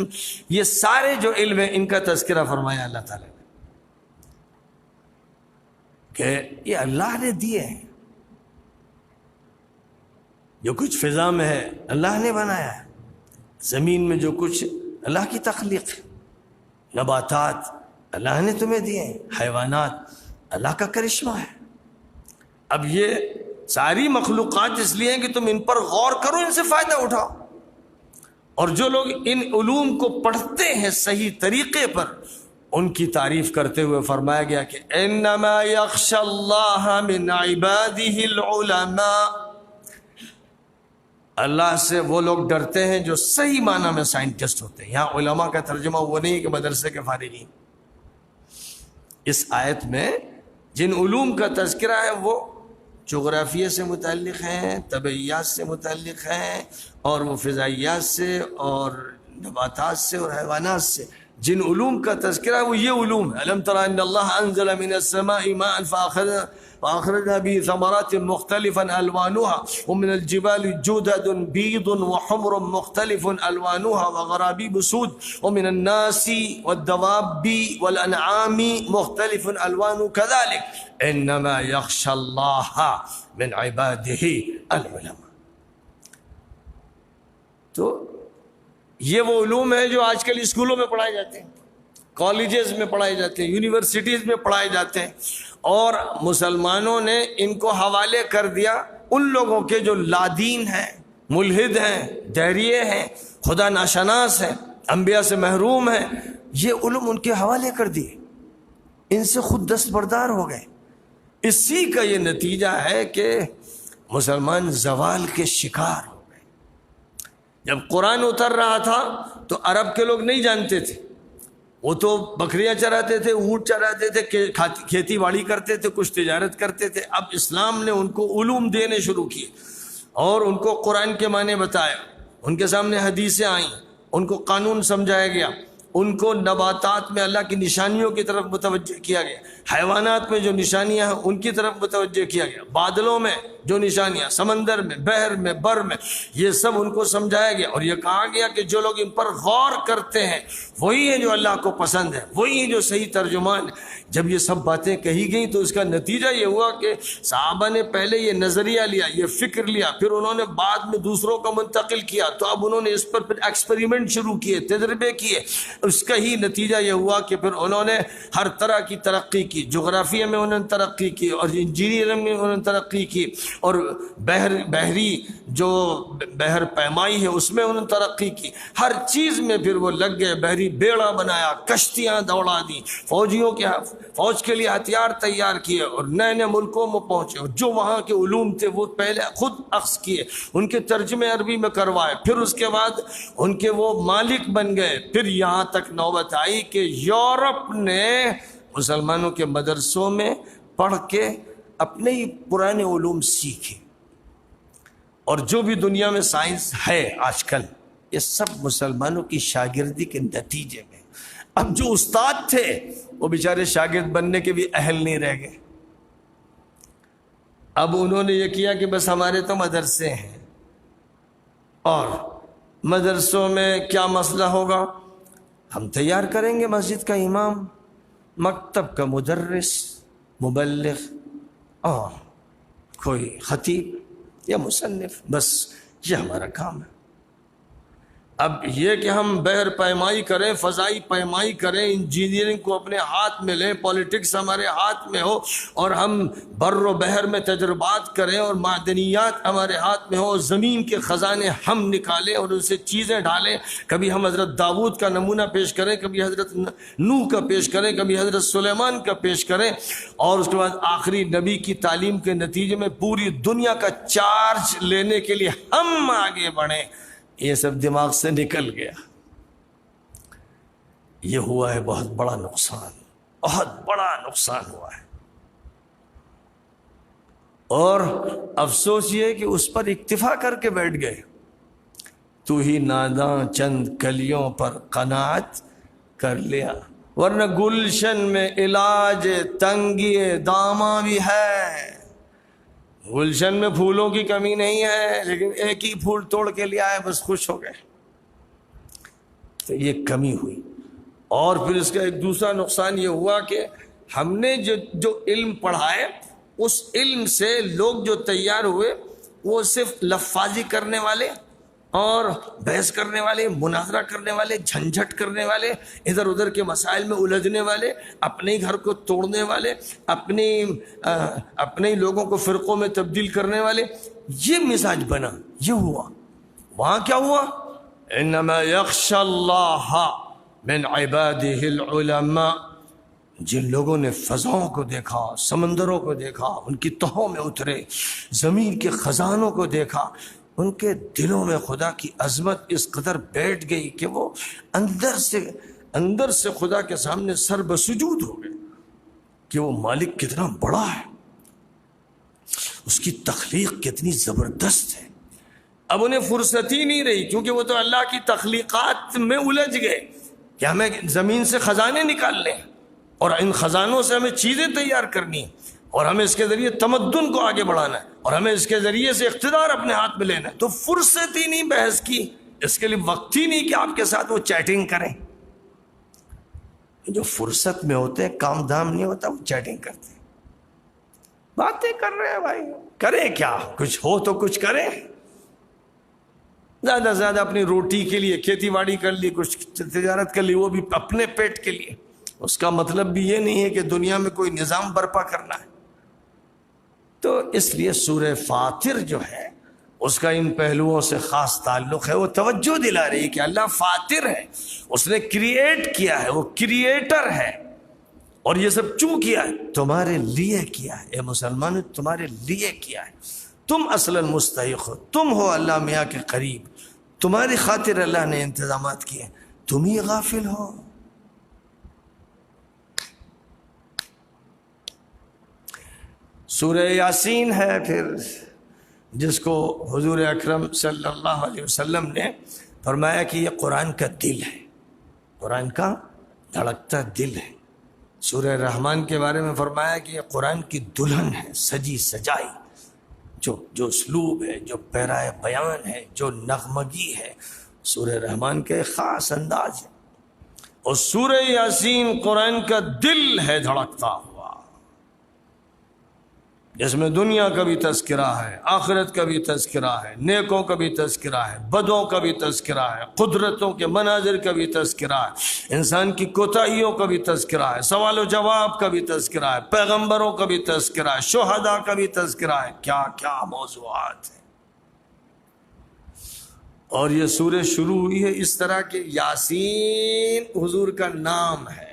یہ سارے جو علم ہیں ان کا تذکرہ فرمایا اللہ تعالیٰ نے کہ یہ اللہ نے دیے ہیں۔ جو کچھ فضا میں ہے اللہ نے بنایا ہے، زمین میں جو کچھ اللہ کی تخلیق ہے، نباتات اللہ نے تمہیں دیے ہیں، حیوانات اللہ کا کرشمہ ہے۔ اب یہ ساری مخلوقات اس لیے ہیں کہ تم ان پر غور کرو، ان سے فائدہ اٹھاؤ، اور جو لوگ ان علوم کو پڑھتے ہیں صحیح طریقے پر، ان کی تعریف کرتے ہوئے فرمایا گیا کہ انما یخشی اللہ من عبادہ العلماء، اللہ سے وہ لوگ ڈرتے ہیں جو صحیح معنی میں سائنٹسٹ ہوتے ہیں۔ یہاں علماء کا ترجمہ وہ نہیں کہ مدرسے کے فارغین۔ اس آیت میں جن علوم کا تذکرہ ہے وہ جغرافیہ سے متعلق ہیں، طبعیات سے متعلق ہیں، اور وہ فضائیات سے اور نباتات سے اور حیوانات سے جن علوم کا تذکرہ ہے وہ یہ علوم ہے۔ الم تر ان اللہ انزل من السماء ماء فاخرجنا به ثمرات مختلفا الوانها ومن الجبال جدد بيض وحمر مختلف الوانها وغرابيب سود ومن الناس والدواب والانعام مختلف الوانه كذلك انما يخشى الله من عباده العلماء۔ تو یہ وہ علوم ہیں جو آج کل اسکولوں میں پڑھائے جاتے ہیں، کالجز میں پڑھائے جاتے ہیں، یونیورسٹیز میں پڑھائے جاتے ہیں، اور مسلمانوں نے ان کو حوالے کر دیا ان لوگوں کے جو لادین ہیں، ملحد ہیں، دہریے ہیں، خدا ناشناس ہیں، انبیاء سے محروم ہیں، یہ علوم ان کے حوالے کر دیے، ان سے خود دستبردار ہو گئے۔ اسی کا یہ نتیجہ ہے کہ مسلمان زوال کے شکار ہو۔ جب قرآن اتر رہا تھا تو عرب کے لوگ نہیں جانتے تھے، وہ تو بکریاں چراتے تھے، اونٹ چراتے تھے، کھیتی باڑی کرتے تھے، کچھ تجارت کرتے تھے. اب اسلام نے ان کو علوم دینے شروع کیے اور ان کو قرآن کے معنی بتایا، ان کے سامنے حدیثیں آئیں، ان کو قانون سمجھایا گیا، ان کو نباتات میں اللہ کی نشانیوں کی طرف متوجہ کیا گیا، حیوانات میں جو نشانیاں ہیں ان کی طرف متوجہ کیا گیا، بادلوں میں جو نشانیاں، سمندر میں، بحر میں، بر میں، یہ سب ان کو سمجھایا گیا. اور یہ کہا گیا کہ جو لوگ ان پر غور کرتے ہیں وہی ہیں جو اللہ کو پسند ہے، وہی ہیں جو صحیح ترجمان ہیں. جب یہ سب باتیں کہی گئیں تو اس کا نتیجہ یہ ہوا کہ صحابہ نے پہلے یہ نظریہ لیا، یہ فکر لیا، پھر انہوں نے بعد میں دوسروں کو منتقل کیا، تو اب انہوں نے اس پر پھر ایکسپیریمنٹ شروع کیے، تجربے کیے. اس کا ہی نتیجہ یہ ہوا کہ پھر انہوں نے ہر طرح کی ترقی کی، جغرافیہ میں انہوں نے ترقی کی، اور انجینئرنگ میں انہوں نے ترقی کی، اور بحری جو بحر پیمائی ہے اس میں انہوں نے ترقی کی. ہر چیز میں پھر وہ لگ گئے، بحری بیڑا بنایا، کشتیاں دوڑا دی، فوج کے لیے ہتھیار تیار کیے، اور نئے نئے ملکوں میں پہنچے، اور جو وہاں کے علوم تھے وہ پہلے خود اخذ کیے، ان کے ترجمے عربی میں کروائے، پھر اس کے بعد ان کے وہ مالک بن گئے. پھر یہاں تک نوبت آئی کہ یورپ نے مسلمانوں کے مدرسوں میں پڑھ کے اپنے ہی پرانے علوم سیکھے، اور جو بھی دنیا میں سائنس ہے آج کل یہ سب مسلمانوں کی شاگردی کے نتیجے میں. اب جو استاد تھے وہ بیچارے شاگرد بننے کے بھی اہل نہیں رہ گئے. اب انہوں نے یہ کیا کہ بس ہمارے تو مدرسے ہیں، اور مدرسوں میں کیا مسئلہ ہوگا، ہم تیار کریں گے مسجد کا امام، مکتب کا مدرس، مبلغ، اور کوئی خطیب یا مصنف، بس یہ ہمارا کام ہے. اب یہ کہ ہم بحر پیمائی کریں، فضائی پیمائی کریں، انجینئرنگ کو اپنے ہاتھ میں لیں، پولیٹکس ہمارے ہاتھ میں ہو، اور ہم بر و بحر میں تجربات کریں، اور معدنیات ہمارے ہاتھ میں ہو، زمین کے خزانے ہم نکالیں اور ان سے چیزیں ڈالیں. کبھی ہم حضرت داؤد کا نمونہ پیش کریں، کبھی حضرت نوح کا پیش کریں، کبھی حضرت سلیمان کا پیش کریں، اور اس کے بعد آخری نبی کی تعلیم کے نتیجے میں پوری دنیا کا چارج لینے کے لیے ہم آگے بڑھیں. یہ سب دماغ سے نکل گیا. یہ ہوا ہے بہت بڑا نقصان، بہت بڑا نقصان ہوا ہے. اور افسوس یہ کہ اس پر اکتفا کر کے بیٹھ گئے. تو ہی ناداں چند کلیوں پر قناعت کر لیا، ورنہ گلشن میں علاج تنگی داماں بھی ہے. گلشن میں پھولوں کی کمی نہیں ہے، لیکن ایک ہی پھول توڑ کے لیا ہے، بس خوش ہو گئے. تو یہ کمی ہوئی. اور پھر اس کا ایک دوسرا نقصان یہ ہوا کہ ہم نے جو علم پڑھا ہے، اس علم سے لوگ جو تیار ہوئے وہ صرف لفاظی کرنے والے اور بحث کرنے والے، مناظرہ کرنے والے، جھنجھٹ کرنے والے، ادھر ادھر کے مسائل میں الجھنے والے، اپنے ہی گھر کو توڑنے والے، اپنے ہی لوگوں کو فرقوں میں تبدیل کرنے والے، یہ مزاج بنا. یہ ہوا. وہاں کیا ہوا؟ انما یخشی اللہ من عبادہ العلماء. جن لوگوں نے فضاؤں کو دیکھا، سمندروں کو دیکھا، ان کی تہوں میں اترے، زمین کے خزانوں کو دیکھا، ان کے دلوں میں خدا کی عظمت اس قدر بیٹھ گئی کہ وہ اندر سے خدا کے سامنے سر بسجود ہو گئے کہ وہ مالک کتنا بڑا ہے، اس کی تخلیق کتنی زبردست ہے. اب انہیں فرصت ہی نہیں رہی، کیونکہ وہ تو اللہ کی تخلیقات میں الجھ گئے کہ ہمیں زمین سے خزانے نکالنے ہیں، اور ان خزانوں سے ہمیں چیزیں تیار کرنی ہیں، اور ہمیں اس کے ذریعے تمدن کو آگے بڑھانا ہے، اور ہمیں اس کے ذریعے سے اقتدار اپنے ہاتھ میں لینا ہے. تو فرصت ہی نہیں بحث کی، اس کے لیے وقت ہی نہیں کہ آپ کے ساتھ وہ چیٹنگ کریں. جو فرصت میں ہوتے ہیں، کام دھام نہیں ہوتا، وہ چیٹنگ کرتے ہیں، باتیں کر رہے ہیں. بھائی کریں کیا؟ کچھ ہو تو کچھ کریں. زیادہ سے زیادہ اپنی روٹی کے لیے کھیتی باڑی کر لی، کچھ تجارت کر لی، وہ بھی اپنے پیٹ کے لیے. اس کا مطلب بھی یہ نہیں ہے کہ دنیا میں کوئی نظام برپا کرنا ہے. تو اس لیے سورہ فاطر جو ہے اس کا ان پہلوؤں سے خاص تعلق ہے. وہ توجہ دلا رہی ہے کہ اللہ فاطر ہے، اس نے کریٹ کیا ہے، وہ کریٹر ہے، اور یہ سب کیوں کیا ہے؟ تمہارے لیے کیا ہے. اے مسلمانوں، تمہارے لیے کیا ہے. تم اصلا مستحق ہو، تم ہو اللہ میاں کے قریب، تمہاری خاطر اللہ نے انتظامات کیے، تم ہی غافل ہو. سورہ یاسین ہے پھر، جس کو حضور اکرم صلی اللہ علیہ وسلم نے فرمایا کہ یہ قرآن کا دل ہے، قرآن کا دھڑکتا دل ہے۔ سورہ رحمان کے بارے میں فرمایا کہ یہ قرآن کی دلہن ہے، سجی سجائی، جو اسلوب ہے، جو پیرائے بیان ہے، جو نغمگی ہے، سورہ رحمان کا ایک خاص انداز ہے۔ اور سورہ یاسین قرآن کا دل ہے دھڑکتا ہوا، جس میں دنیا کا بھی تذکرہ ہے، آخرت کا بھی تذکرہ ہے، نیکوں کا بھی تذکرہ ہے، بدوں کا بھی تذکرہ ہے، قدرتوں کے مناظر کا بھی تذکرہ ہے، انسان کی کوتاہیوں کا بھی تذکرہ ہے، سوال و جواب کا بھی تذکرہ ہے، پیغمبروں کا بھی تذکرہ ہے، شہداء کا بھی تذکرہ ہے، کیا کیا موضوعات ہیں۔ اور یہ سورہ شروع ہوئی ہے اس طرح کہ یاسین حضور کا نام ہے،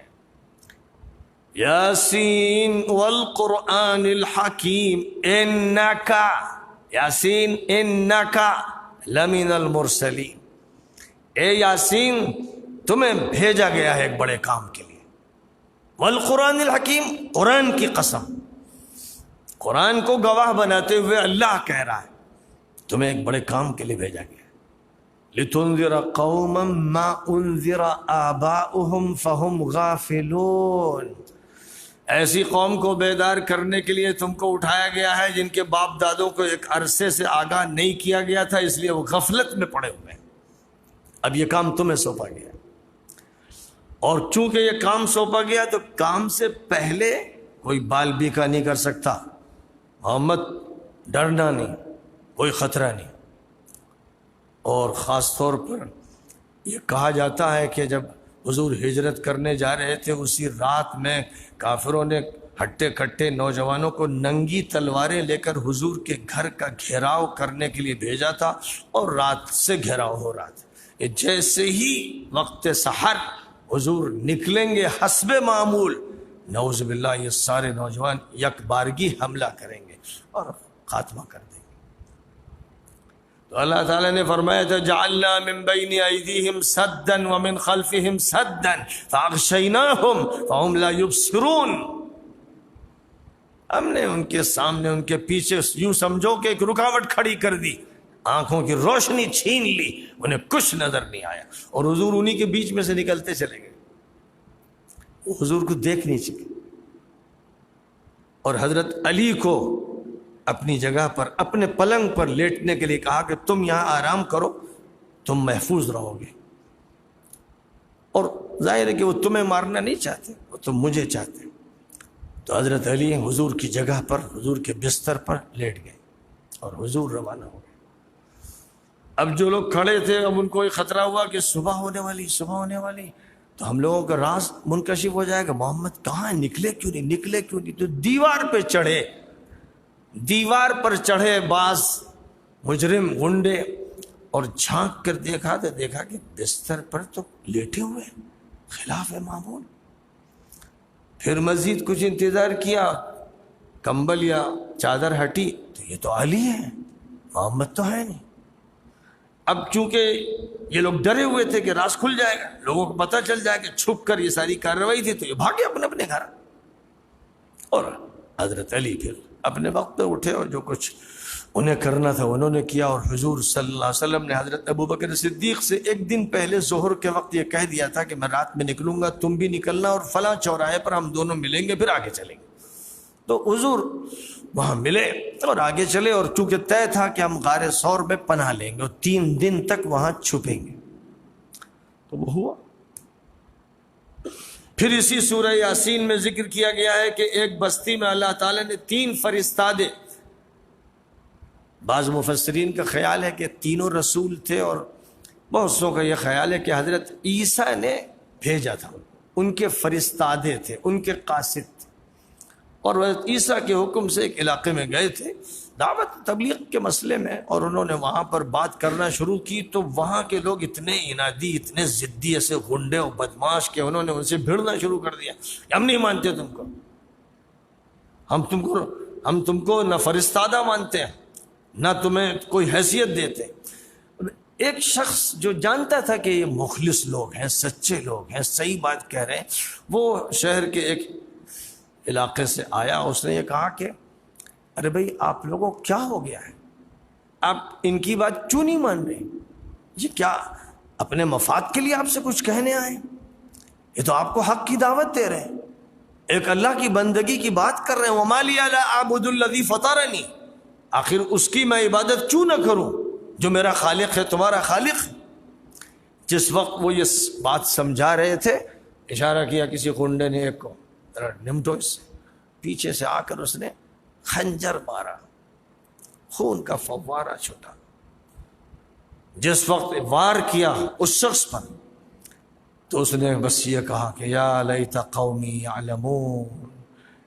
یاسین والقرآن الحکیم انکا، یاسین انکا لمن المرسلین، اے یاسین تمہیں بھیجا گیا ہے ایک بڑے کام کے لیے، والقرآن الحکیم، قرآن کی قسم، قرآن کو گواہ بناتے ہوئے اللہ کہہ رہا ہے تمہیں ایک بڑے کام کے لیے بھیجا گیا، لتنذر قوما ما انذر آباؤہم فہم غافلون، ایسی قوم کو بیدار کرنے کے لیے تم کو اٹھایا گیا ہے جن کے باپ دادوں کو ایک عرصے سے آگاہ نہیں کیا گیا تھا، اس لیے وہ غفلت میں پڑے ہوئے ہیں، اب یہ کام تمہیں سونپا گیا، اور چونکہ یہ کام سونپا گیا تو کام سے پہلے کوئی بال بیکا نہیں کر سکتا، محمد ڈرنا نہیں، کوئی خطرہ نہیں۔ اور خاص طور پر یہ کہا جاتا ہے کہ جب حضور ہجرت کرنے جا رہے تھے اسی رات میں کافروں نے ہٹے کٹے نوجوانوں کو ننگی تلواریں لے کر حضور کے گھر کا گھیراؤ کرنے کے لیے بھیجا تھا، اور رات سے گھیراؤ ہو رہا تھا، جیسے ہی وقت سحر حضور نکلیں گے حسب معمول، نعوذ باللہ یہ سارے نوجوان یک بارگی حملہ کریں گے اور خاتمہ کر دیں گے۔ تو اللہ تعالیٰ نے فرمایا تھا جعلنا من بین ایدیہم سدا ومن خلفہم سدا فاغشیناہم فہم لا یبصرون، ہم نے ان کے سامنے ان کے پیچھے یوں سمجھو کہ ایک رکاوٹ کھڑی کر دی، آنکھوں کی روشنی چھین لی، انہیں کچھ نظر نہیں آیا، اور حضور انہی کے بیچ میں سے نکلتے چلے گئے، وہ حضور کو دیکھ نہیں سکے۔ اور حضرت علی کو اپنی جگہ پر اپنے پلنگ پر لیٹنے کے لیے کہا کہ تم یہاں آرام کرو، تم محفوظ رہو گے، اور ظاہر ہے کہ وہ تمہیں مارنا نہیں چاہتے، وہ تم مجھے چاہتے۔ تو حضرت علی حضور کی جگہ پر حضور کے بستر پر لیٹ گئے اور حضور روانہ ہو گئے۔ اب جو لوگ کھڑے تھے اب ان کو ایک خطرہ ہوا کہ صبح ہونے والی، صبح ہونے والی، تو ہم لوگوں کا راز منکشف ہو جائے گا، محمد کہاں نکلے کیوں نہیں، نکلے کیوں نہیں؟ تو دیوار پہ چڑھے، دیوار پر چڑھے بعض مجرم غنڈے، اور جھانک کر دیکھا تو دیکھا کہ بستر پر تو لیٹے ہوئے ہیں خلاف معمول۔ پھر مزید کچھ انتظار کیا، کمبل یا چادر ہٹی تو یہ تو علی ہے، محمد تو ہے نہیں۔ اب چونکہ یہ لوگ ڈرے ہوئے تھے کہ راز کھل جائے گا، لوگوں کو پتہ چل جائے کہ چھپ کر یہ ساری کارروائی تھی، تو یہ بھاگے اپنے اپنے گھر، اور حضرت علی پھر اپنے وقت پہ اٹھے اور جو کچھ انہیں کرنا تھا انہوں نے کیا۔ اور حضور صلی اللہ علیہ وسلم نے حضرت ابوبکر صدیق سے ایک دن پہلے ظہر کے وقت یہ کہہ دیا تھا کہ میں رات میں نکلوں گا، تم بھی نکلنا، اور فلاں چوراہے پر ہم دونوں ملیں گے، پھر آگے چلیں گے۔ تو حضور وہاں ملے اور آگے چلے، اور چونکہ طے تھا کہ ہم غار ثور میں پناہ لیں گے اور 3 دن تک وہاں چھپیں گے، تو وہ ہوا۔ پھر اسی سورہ یاسین میں ذکر کیا گیا ہے کہ ایک بستی میں اللہ تعالیٰ نے 3 فرستادے، بعض مفسرین کا خیال ہے کہ تینوں رسول تھے، اور بہت سو کا یہ خیال ہے کہ حضرت عیسیٰ نے بھیجا تھا، ان کے فرستادے تھے، ان کے قاصد تھے، اور حضرت عیسیٰ کے حکم سے ایک علاقے میں گئے تھے دعوت تبلیغ کے مسئلے میں، اور انہوں نے وہاں پر بات کرنا شروع کی، تو وہاں کے لوگ اتنے انادی، اتنے ضدی، ایسے غنڈے اور بدماش کہ انہوں نے ان سے بھیڑنا شروع کر دیا، ہم نہیں مانتے تم کو، ہم تم کو نہ فرستادہ مانتے ہیں، نہ تمہیں کوئی حیثیت دیتے۔ ایک شخص جو جانتا تھا کہ یہ مخلص لوگ ہیں، سچے لوگ ہیں، صحیح بات کہہ رہے ہیں، وہ شہر کے ایک علاقے سے آیا، اس نے یہ کہا کہ ارے بھائی آپ لوگوں کو کیا ہو گیا ہے؟ آپ ان کی بات کیوں نہیں مان رہے؟ یہ کیا اپنے مفاد کے لیے آپ سے کچھ کہنے آئے؟ یہ تو آپ کو حق کی دعوت دے رہے ہیں، ایک اللہ کی بندگی کی بات کر رہے ہیں۔ وَمَا لِيَ لَا أَعْبُدُ الَّذِي فَطَرَنِي، آخر اس کی میں عبادت کیوں نہ کروں جو میرا خالق ہے، تمہارا خالق۔ جس وقت وہ یہ بات سمجھا رہے تھے، اشارہ کیا کسی خنڈے نے ایک کو، ذرا نمٹو اس سے، پیچھے سے آ کر اس نے خنجر مارا، خون کا فوارہ چھوٹا۔ جس وقت وار کیا اس شخص پر تو اس نے بس یہ کہا کہ یا لیت قومی یعلمون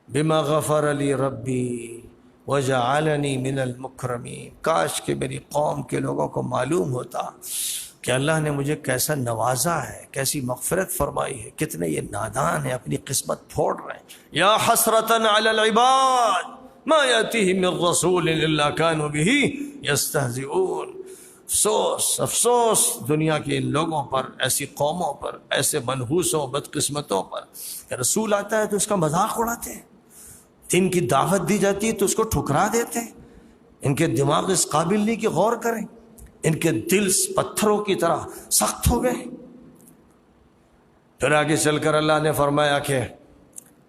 بما غفر لی ربی وجعلنی من المکرمین، کاش کہ میری قوم کے لوگوں کو معلوم ہوتا کہ اللہ نے مجھے کیسا نوازا ہے، کیسی مغفرت فرمائی ہے۔ کتنے یہ نادان ہیں، اپنی قسمت پھوڑ رہے ہیں۔ یا حسرۃ علی العباد ما یاتیہم من رسول الا کانوا بہ یستہزئون، افسوس افسوس دنیا کے ان لوگوں پر، ایسی قوموں پر، ایسے منحوسوں بدقسمتوں پر کہ رسول آتا ہے تو اس کا مذاق اڑاتے ہیں، دین کی دعوت دی جاتی ہے تو اس کو ٹھکرا دیتے ہیں۔ ان کے دماغ اس قابل نہیں کہ غور کریں، ان کے دل پتھروں کی طرح سخت ہو گئے۔ پھر آگے چل کر اللہ نے فرمایا کہ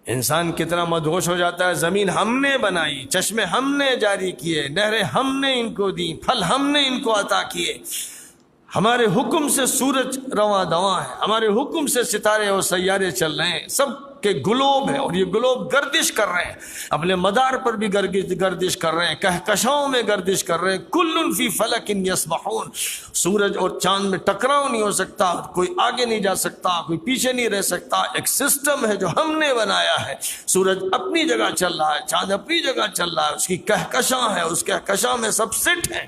انسان کتنا مدہوش ہو جاتا ہے، زمین ہم نے بنائی، چشمے ہم نے جاری کیے، نہریں ہم نے ان کو دی، پھل ہم نے ان کو عطا کیے، ہمارے حکم سے سورج رواں دواں ہے، ہمارے حکم سے ستارے اور سیارے چل رہے ہیں، سب کے گلوب ہیں، اور یہ گلوب گردش کر رہے ہیں، اپنے مدار پر بھی گردش کر رہے ہیں، کہکشاؤں میں گردش کر رہے ہیں، کل فی فلک یسبحون، سورج اور چاند میں ٹکراؤ نہیں ہو سکتا، کوئی آگے نہیں جا سکتا، کوئی پیچھے نہیں رہ سکتا، ایک سسٹم ہے جو ہم نے بنایا ہے۔ سورج اپنی جگہ چل رہا ہے، چاند اپنی جگہ چل رہا ہے، اس کی کہکشاں ہے، اس کہکشاں میں سب سٹ ہیں۔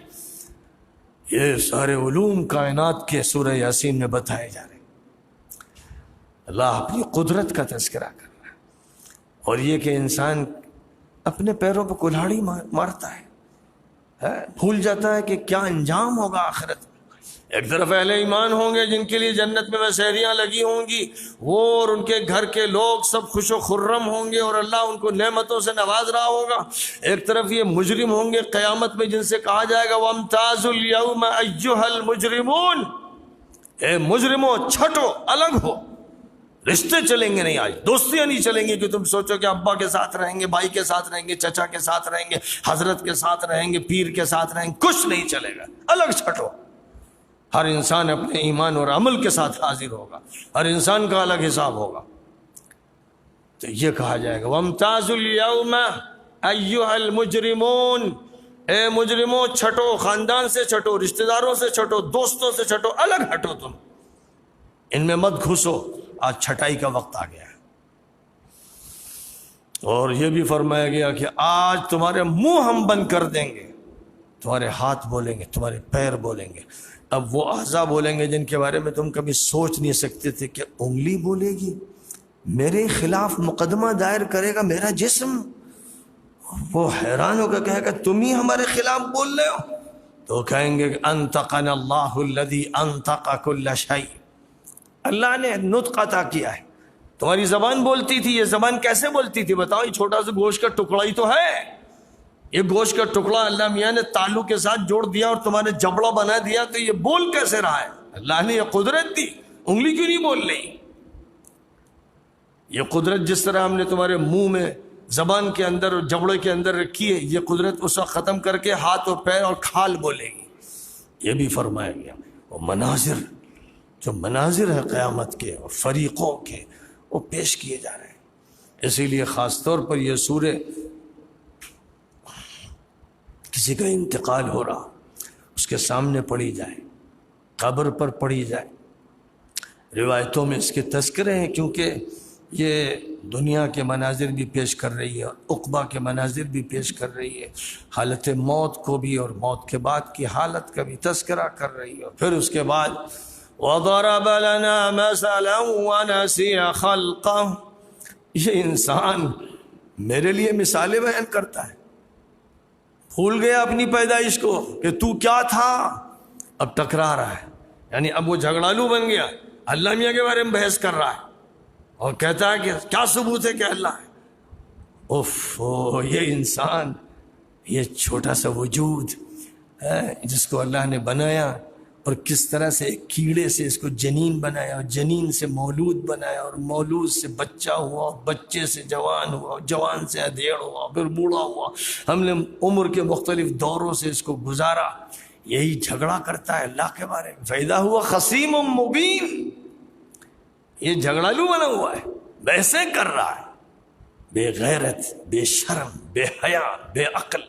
یہ سارے علوم کائنات کے سورہ یاسین میں بتائے جا رہے ہیں۔ اللہ اپنی قدرت کا تذکرہ کر رہا ہے، اور یہ کہ انسان اپنے پیروں پہ کلہاڑی مارتا ہے، بھول جاتا ہے کہ کیا انجام ہوگا آخرت میں۔ ایک طرف اہل ایمان ہوں گے جن کے لیے جنت میں سحریاں لگی ہوں گی، وہ اور ان کے گھر کے لوگ سب خوش و خرم ہوں گے اور اللہ ان کو نعمتوں سے نواز رہا ہوگا۔ ایک طرف یہ مجرم ہوں گے قیامت میں، جن سے کہا جائے گا وَامْتَازُوا الْيَوْمَ أَيُّهَا الْمُجْرِمُونَ، اے مجرموں چھٹو، الگ ہو، رشتے چلیں گے نہیں، آج دوستیاں نہیں چلیں گی کہ تم سوچو کہ ابا کے ساتھ رہیں گے، بھائی کے ساتھ رہیں گے، چچا کے ساتھ رہیں گے، حضرت کے ساتھ رہیں گے، پیر کے ساتھ رہیں گے، کچھ نہیں چلے گا، الگ چھٹو۔ ہر انسان اپنے ایمان اور عمل کے ساتھ حاضر ہوگا، ہر انسان کا الگ حساب ہوگا۔ تو یہ کہا جائے گا وَامْتَازُوا الْيَوْمَ أَيُّهَا الْمُجْرِمُونَ، اے مجرموں چھٹو، خاندان سے چھٹو، رشتہ داروں سے چھٹو، دوستوں سے چھٹو، الگ ہٹو، تم ان میں مت گھسو، آج چھٹائی کا وقت آ گیا ہے۔ اور یہ بھی فرمایا گیا کہ آج تمہارے منہ ہم بند کر دیں گے، تمہارے ہاتھ بولیں گے، تمہارے پیر بولیں گے۔ اب وہ اعضاء بولیں گے جن کے بارے میں تم کبھی سوچ نہیں سکتے تھے کہ انگلی بولے گی، میرے خلاف مقدمہ دائر کرے گا میرا جسم، وہ حیران ہو کر کہے گا تم ہی ہمارے خلاف بول رہے ہو، تو کہیں گے انطقنا اللہ الذی انطق کل شیء، اللہ نے نطق عطا کیا ہے، تمہاری زبان بولتی تھی، یہ زبان کیسے بولتی تھی بتاؤ؟ یہ چھوٹا سا گوشت کا ٹکڑا ہی تو ہے، یہ گوشت کا ٹکڑا اللہ میاں نے تالو کے ساتھ جوڑ دیا اور تمہارے جبڑا بنا دیا، تو یہ بول کیسے رہا ہے؟ اللہ نے یہ قدرت دی، انگلی کیوں نہیں بول رہی؟ یہ قدرت جس طرح ہم نے تمہارے منہ میں، زبان کے اندر اور جبڑے کے اندر رکھی ہے، یہ قدرت اس وقت ختم کر کے ہاتھ اور پیر اور کھال بولے گی۔ یہ بھی فرمایا گیا، وہ مناظر، جو مناظر ہے قیامت کے اور فریقوں کے، وہ پیش کیے جا رہے ہیں۔ اسی لیے خاص طور پر یہ سورہ، کسی کا انتقال ہو رہا اس کے سامنے پڑھی جائے، قبر پر پڑھی جائے، روایتوں میں اس کے تذکرے ہیں، کیونکہ یہ دنیا کے مناظر بھی پیش کر رہی ہے اور عقبہ کے مناظر بھی پیش کر رہی ہے، حالت موت کو بھی اور موت کے بعد کی حالت کا بھی تذکرہ کر رہی ہے۔ پھر اس کے بعد وَضَرَبَ لَنَا مَثَلًا وَنَسِيَ خَلْقَهُ، یہ انسان میرے لیے مثالیں بیان کرتا ہے، بھول گیا اپنی پیدائش کو کہ تو کیا تھا، اب ٹکرا رہا ہے، یعنی اب وہ جھگڑالو بن گیا، اللہ میاں کے بارے میں بحث کر رہا ہے اور کہتا ہے کہ کیا ثبوت ہے کہ اللہ ہے۔ یہ انسان یہ چھوٹا سا وجود ہے جس کو اللہ نے بنایا اور کس طرح سے ایک کیڑے سے اس کو جنین بنایا اور جنین سے مولود بنایا اور مولود سے بچہ ہوا اور بچے سے جوان ہوا اور جوان سے ادھیڑ ہوا پھر بوڑھا ہوا. ہم نے عمر کے مختلف دوروں سے اس کو گزارا. یہی جھگڑا کرتا ہے اللہ کے بارے میں. فَإِذَا هُوَ خَصِيمٌ مُبِينٌ. یہ جھگڑالو بنا ہوا ہے, ویسے کر رہا ہے, بے غیرت, بے شرم, بے حیا, بے عقل.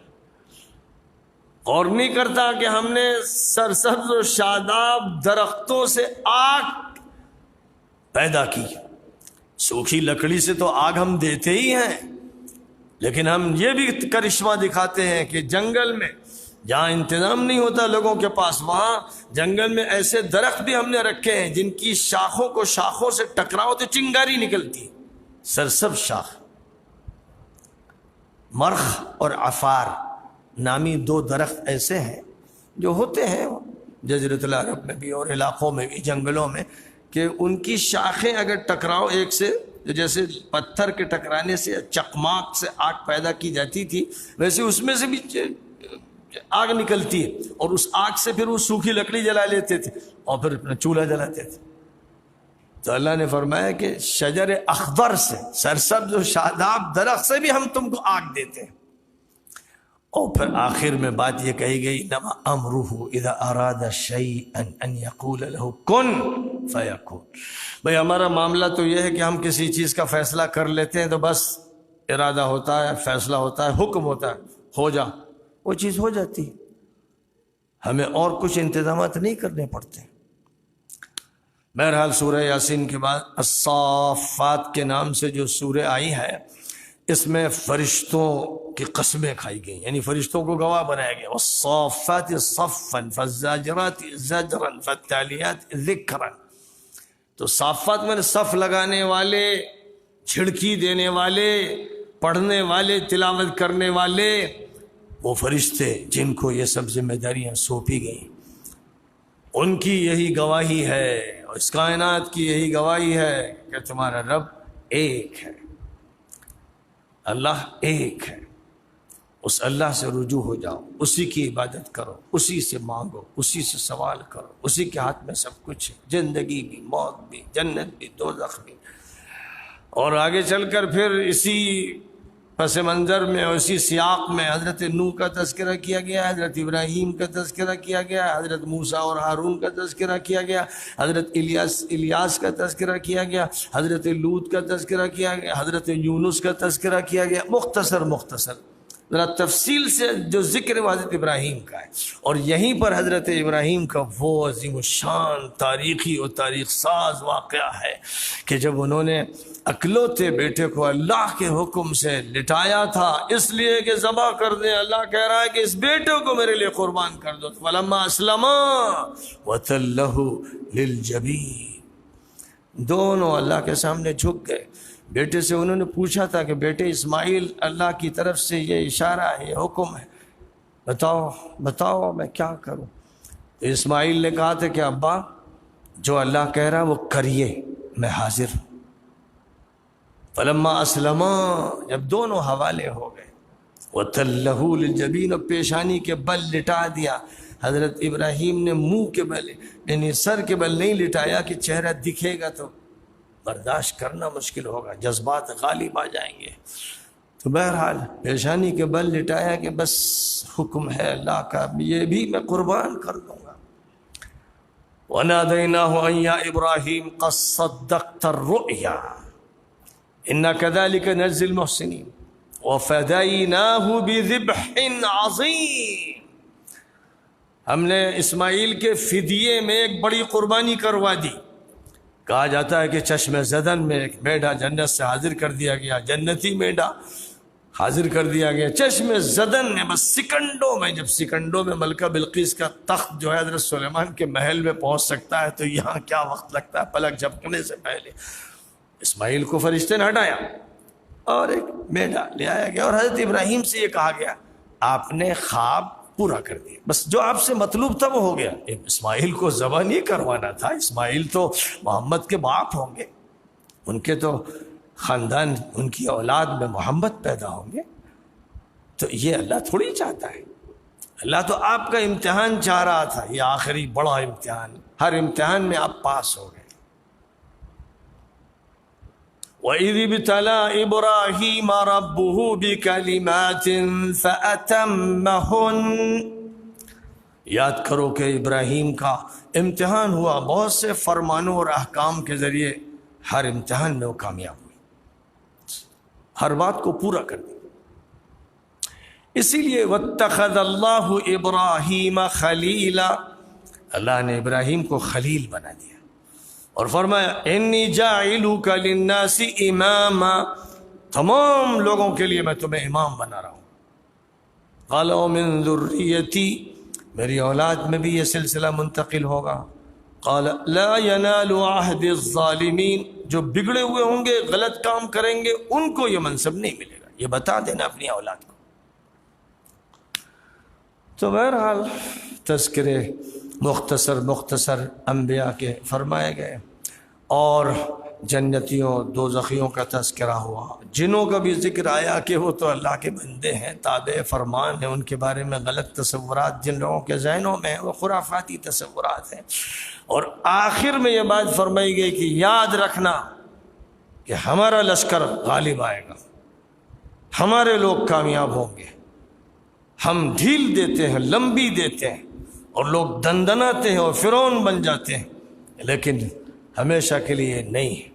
غور نہیں کرتا کہ ہم نے سرسبز و شاداب درختوں سے آگ پیدا کی. سوکھی لکڑی سے تو آگ ہم دیتے ہی ہیں, لیکن ہم یہ بھی کرشمہ دکھاتے ہیں کہ جنگل میں جہاں انتظام نہیں ہوتا لوگوں کے پاس, وہاں جنگل میں ایسے درخت بھی ہم نے رکھے ہیں جن کی شاخوں کو شاخوں سے ٹکراؤ تو چنگاری نکلتی. سرسبز شاخ. مرخ اور عفار نامی دو درخت ایسے ہیں جو ہوتے ہیں جزیرۃ العرب میں بھی اور علاقوں میں بھی, جنگلوں میں, کہ ان کی شاخیں اگر ٹکراؤ ایک سے, جیسے پتھر کے ٹکرانے سے چکماک سے آگ پیدا کی جاتی تھی, ویسے اس میں سے بھی آگ نکلتی ہے اور اس آگ سے پھر وہ سوکھی لکڑی جلا لیتے تھے اور پھر اپنا چولہا جلاتے تھے. تو اللہ نے فرمایا کہ شجر اخضر سے, سرسبز و شاداب درخت سے بھی ہم تم کو آگ دیتے ہیں. اور پھر آخر میں بات یہ کہی گئی, انما امرہ اذا اراد شیئا ان یقول له کن فیکون. بھئی ہمارا معاملہ تو یہ ہے کہ ہم کسی چیز کا فیصلہ کر لیتے ہیں تو بس ارادہ ہوتا ہے, فیصلہ ہوتا ہے, حکم ہوتا ہے, ہو جا, وہ چیز ہو جاتی. ہمیں اور کچھ انتظامات نہیں کرنے پڑتے. بہرحال سورہ یاسین کے بعد الصافات کے نام سے جو سورہ آئی ہے, اس میں فرشتوں کی قسمیں کھائی گئی, یعنی فرشتوں کو گواہ بنایا گیا. والصافات صفا فالزاجرات زجرا فالتالیات ذکرا. تو صافات میں صف لگانے والے, جھڑکی دینے والے, پڑھنے والے, تلاوت کرنے والے, وہ فرشتے جن کو یہ سب ذمہ داریاں سونپی گئیں, ان کی یہی گواہی ہے اور اس کائنات کی یہی گواہی ہے کہ تمہارا رب ایک ہے, اللہ ایک ہے. اس اللہ سے رجوع ہو جاؤ, اسی کی عبادت کرو, اسی سے مانگو, اسی سے سوال کرو, اسی کے ہاتھ میں سب کچھ ہے, زندگی بھی, موت بھی, جنت بھی, دوزخ بھی. اور آگے چل کر پھر اسی پس منظر میں اور اسی سیاق میں حضرت نوح کا تذکرہ کیا گیا, حضرت ابراہیم کا تذکرہ کیا گیا, حضرت موسیٰ اور ہارون کا تذکرہ کیا گیا, حضرت الیاس کا تذکرہ کیا گیا, حضرت لوط کا تذکرہ کیا گیا, حضرت یونس کا تذکرہ کیا گیا. مختصر ذرا تفصیل سے جو ذکر وہ حضرت ابراہیم کا ہے. اور یہیں پر حضرت ابراہیم کا وہ عظیم الشان تاریخی اور تاریخ ساز واقعہ ہے کہ جب انہوں نے اکلوتے بیٹے کو اللہ کے حکم سے لٹایا تھا اس لیے کہ ذبح کر دیں, اللہ کہہ رہا ہے کہ اس بیٹے کو میرے لیے قربان کر دو. فلما اسلما وتلہ للجبین, دونوں اللہ کے سامنے جھک گئے. بیٹے سے انہوں نے پوچھا تھا کہ بیٹے اسماعیل, اللہ کی طرف سے یہ اشارہ ہے, یہ حکم ہے, بتاؤ میں کیا کروں. تو اسماعیل نے کہا تھا کہ ابا جو اللہ کہہ رہا وہ کریے, میں حاضر ہوں. فلما اسلما, جب دونوں حوالے ہو گئے, وتلہ للجبین, اور پیشانی کے بل لٹا دیا. حضرت ابراہیم نے منہ کے بل یعنی سر کے بل نہیں لٹایا کہ چہرہ دکھے گا تو برداشت کرنا مشکل ہوگا, جذبات غالب آ جائیں گے. تو بہرحال پیشانی کے بل لٹایا کہ بس حکم ہے اللہ کا, یہ بھی میں قربان کر دوں گا. وَنَادَيْنَاهُ أَن يَا إِبْرَاهِيمُ قَدْ صَدَّقْتَ الرُّؤْيَا إِنَّا كَذَلِكَ نَجْزِي الْمُحْسِنِينَ وَفَدَيْنَاهُ بِذِبْحٍ عَظِيمٍ. ہم نے اسماعیل کے فدیے میں ایک بڑی قربانی کروا دی. کہا جاتا ہے کہ چشم زدن میں ایک میڈا جنت سے حاضر کر دیا گیا, جنتی میڈا حاضر کر دیا گیا چشم زدن میں, بس سیکنڈوں میں. جب سیکنڈوں میں ملکہ بلقیس کا تخت جو ہے حضرت سلیمان کے محل میں پہنچ سکتا ہے تو یہاں کیا وقت لگتا ہے پلک جھپکنے سے پہلے. اسماعیل کو فرشتے نے ہٹایا اور ایک میڈا لے آیا گیا, اور حضرت ابراہیم سے یہ کہا گیا آپ نے خواب پورا کر دیا, بس جو آپ سے مطلوب تھا وہ ہو گیا. اسماعیل کو ذبح نہیں کروانا تھا, اسماعیل تو محمد کے باپ ہوں گے, ان کے تو خاندان, ان کی اولاد میں محمد پیدا ہوں گے. تو یہ اللہ تھوڑی چاہتا ہے. اللہ تو آپ کا امتحان چاہ رہا تھا، یہ آخری بڑا امتحان. ہر امتحان میں آپ پاس ہو گئے. وَإِذِ ابْتَلَىٰ إِبْرَاهِيمَ رَبُّهُ بِكَلِمَاتٍ فَأَتَمَّهُنَّ، یاد کرو کہ ابراہیم کا امتحان ہوا بہت سے فرمانوں اور احکام کے ذریعے. ہر امتحان میں وہ کامیاب ہوئی، ہر بات کو پورا کر دی. اسی لیے وَاتَّخَذَ اللَّهُ إِبْرَاهِيمَ خَلِيلًا، اللہ نے ابراہیم کو خلیل بنا دیا اور فرمایا انی جاعلک للناس اماما، تمام لوگوں کے لیے میں تمہیں امام بنا رہا ہوں. قال ومن ذریتی، میری اولاد میں بھی یہ سلسلہ منتقل ہوگا. قال لا ینال عہد الظالمین، جو بگڑے ہوئے ہوں گے، غلط کام کریں گے، ان کو یہ منصب نہیں ملے گا. یہ بتا دینا اپنی اولاد کو. تو بہرحال تذکرے مختصر انبیاء کے فرمائے گئے، اور جنتیوں دوزخیوں کا تذکرہ ہوا. جنوں کا بھی ذکر آیا کہ وہ تو اللہ کے بندے ہیں، تابع فرمان ہیں، ان کے بارے میں غلط تصورات جن لوگوں کے ذہنوں میں ہیں وہ خرافاتی تصورات ہیں. اور آخر میں یہ بات فرمائی گئی کہ یاد رکھنا کہ ہمارا لشکر غالب آئے گا، ہمارے لوگ کامیاب ہوں گے. ہم ڈھیل دیتے ہیں، لمبی دیتے ہیں، اور لوگ دندناتے ہیں اور فرعون بن جاتے ہیں، لیکن ہمیشہ کے لیے نہیں ہے.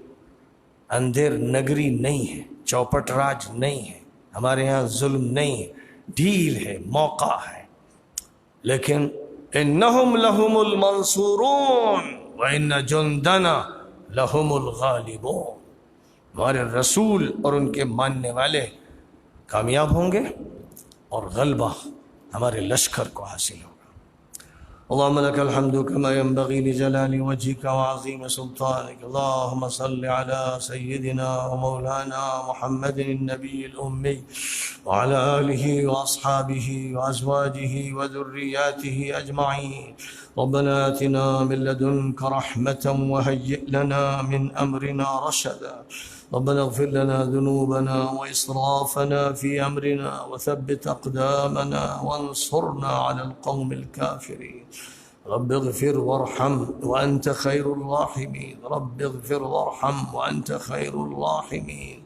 اندھیر نگری نہیں ہے، چوپٹ راج نہیں ہے، ہمارے ہاں ظلم نہیں ہے، ڈھیل ہے، موقع ہے. لیکن انہم لہم المنصورون وان جندنا لہم الغالبون، ہمارے رسول اور ان کے ماننے والے کامیاب ہوں گے اور غلبہ ہمارے لشکر کو حاصل ہوگا. اللهم لك الحمد كما ينبغي لجلال وجهك وعظيم سلطانك. اللهم صل على سيدنا ومولانا محمد النبي الأمي وعلى آله وأصحابه وأزواجه وذرياته أجمعين. ربنا آتنا من لدنك رحمة وهيئ لنا من أمرنا رشدا. ربنا اغفر لنا ذنوبنا وإسرافنا في أمرنا وثبت أقدامنا وانصرنا على القوم الكافرين. رب اغفر وارحم وأنت خير الراحمين. رب اغفر وارحم وأنت خير الراحمين.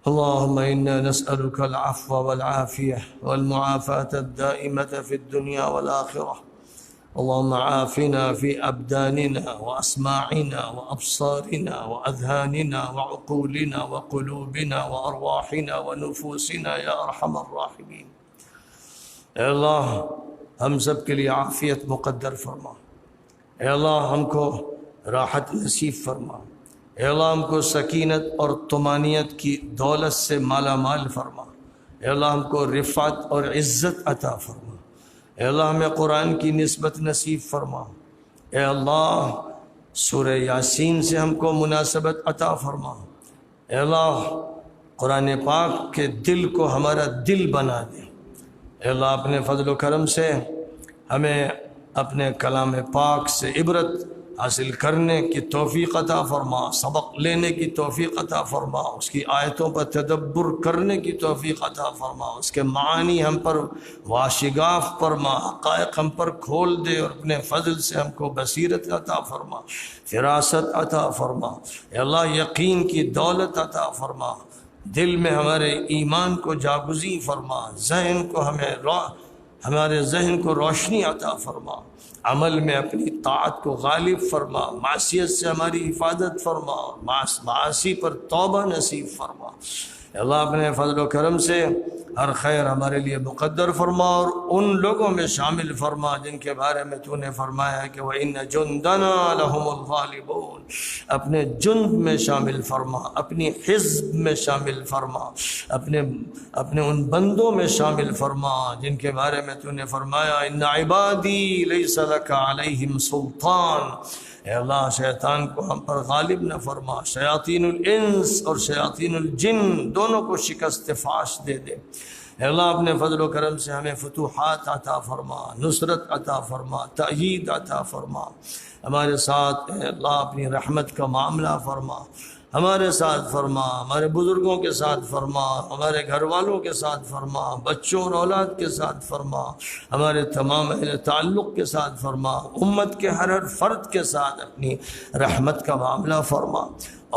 اللهم إنا نسألك العفو والعافية والمعافاة الدائمة في الدنيا والآخرة. اللهم عافنا في أبداننا وأسماعنا وأبصارنا وأذهاننا وعقولنا وقلوبنا وأرواحنا ونفوسنا يا أرحم الراحمين. اے اللہ ہم سب کے لیے عافیت مقدر فرما. اے اللہ ہم کو راحت نصیب فرما. اے اللہ ہم کو سکینت اور طمانینت کی دولت سے مالا مال فرما. اے اللہ ہم کو رفعت اور عزت عطا فرما. اے اللہ ہمیں قرآن کی نسبت نصیب فرما. اے اللہ سورہ یاسین سے ہم کو مناسبت عطا فرما. اے اللہ قرآن پاک کے دل کو ہمارا دل بنا دے. اے اللہ اپنے فضل و کرم سے ہمیں اپنے کلام پاک سے عبرت حاصل کرنے کی توفیق عطا فرما، سبق لینے کی توفیق عطا فرما، اس کی آیتوں پر تدبر کرنے کی توفیق عطا فرما، اس کے معانی ہم پر واشگاف فرما، حقائق ہم پر کھول دے، اور اپنے فضل سے ہم کو بصیرت عطا فرما، فراست عطا فرما. اے اللہ یقین کی دولت عطا فرما. دل میں ہمارے ایمان کو جاگزی فرما. ہمارے ذہن کو روشنی عطا فرما. عمل میں اپنی طاعت کو غالب فرما. معصیت سے ہماری حفاظت فرما. معاصی پر توبہ نصیب فرما. اللہ اپنے فضل و کرم سے ہر خیر ہمارے لیے مقدر فرما، اور ان لوگوں میں شامل فرما جن کے بارے میں تو نے فرمایا ہے کہ وَإِنَّ جُنْدَنَا لَهُمُ الْغَالِبُونَ. اپنے جند میں شامل فرما، اپنی حزب میں شامل فرما، اپنے ان بندوں میں شامل فرما جن کے بارے میں تو نے فرمایا إِنَّ عِبَادِي لَيْسَ لَكَ عَلَيْهِمْ سُلْطَانٌ. اے اللہ شیطان کو ہم پر غالب نہ فرما. شیاطین الانس اور شیاطین الجن دونوں کو شکست فاش دے دے. اے اللہ اپنے فضل و کرم سے ہمیں فتوحات عطا فرما، نصرت عطا فرما، تأیید عطا فرما. ہمارے ساتھ اے اللہ اپنی رحمت کا معاملہ فرما. ہمارے ساتھ فرما، ہمارے بزرگوں کے ساتھ فرما، ہمارے گھر والوں کے ساتھ فرما، بچوں اور اولاد کے ساتھ فرما، ہمارے تمام اہل تعلق کے ساتھ فرما، امت کے ہر فرد کے ساتھ اپنی رحمت کا معاملہ فرما،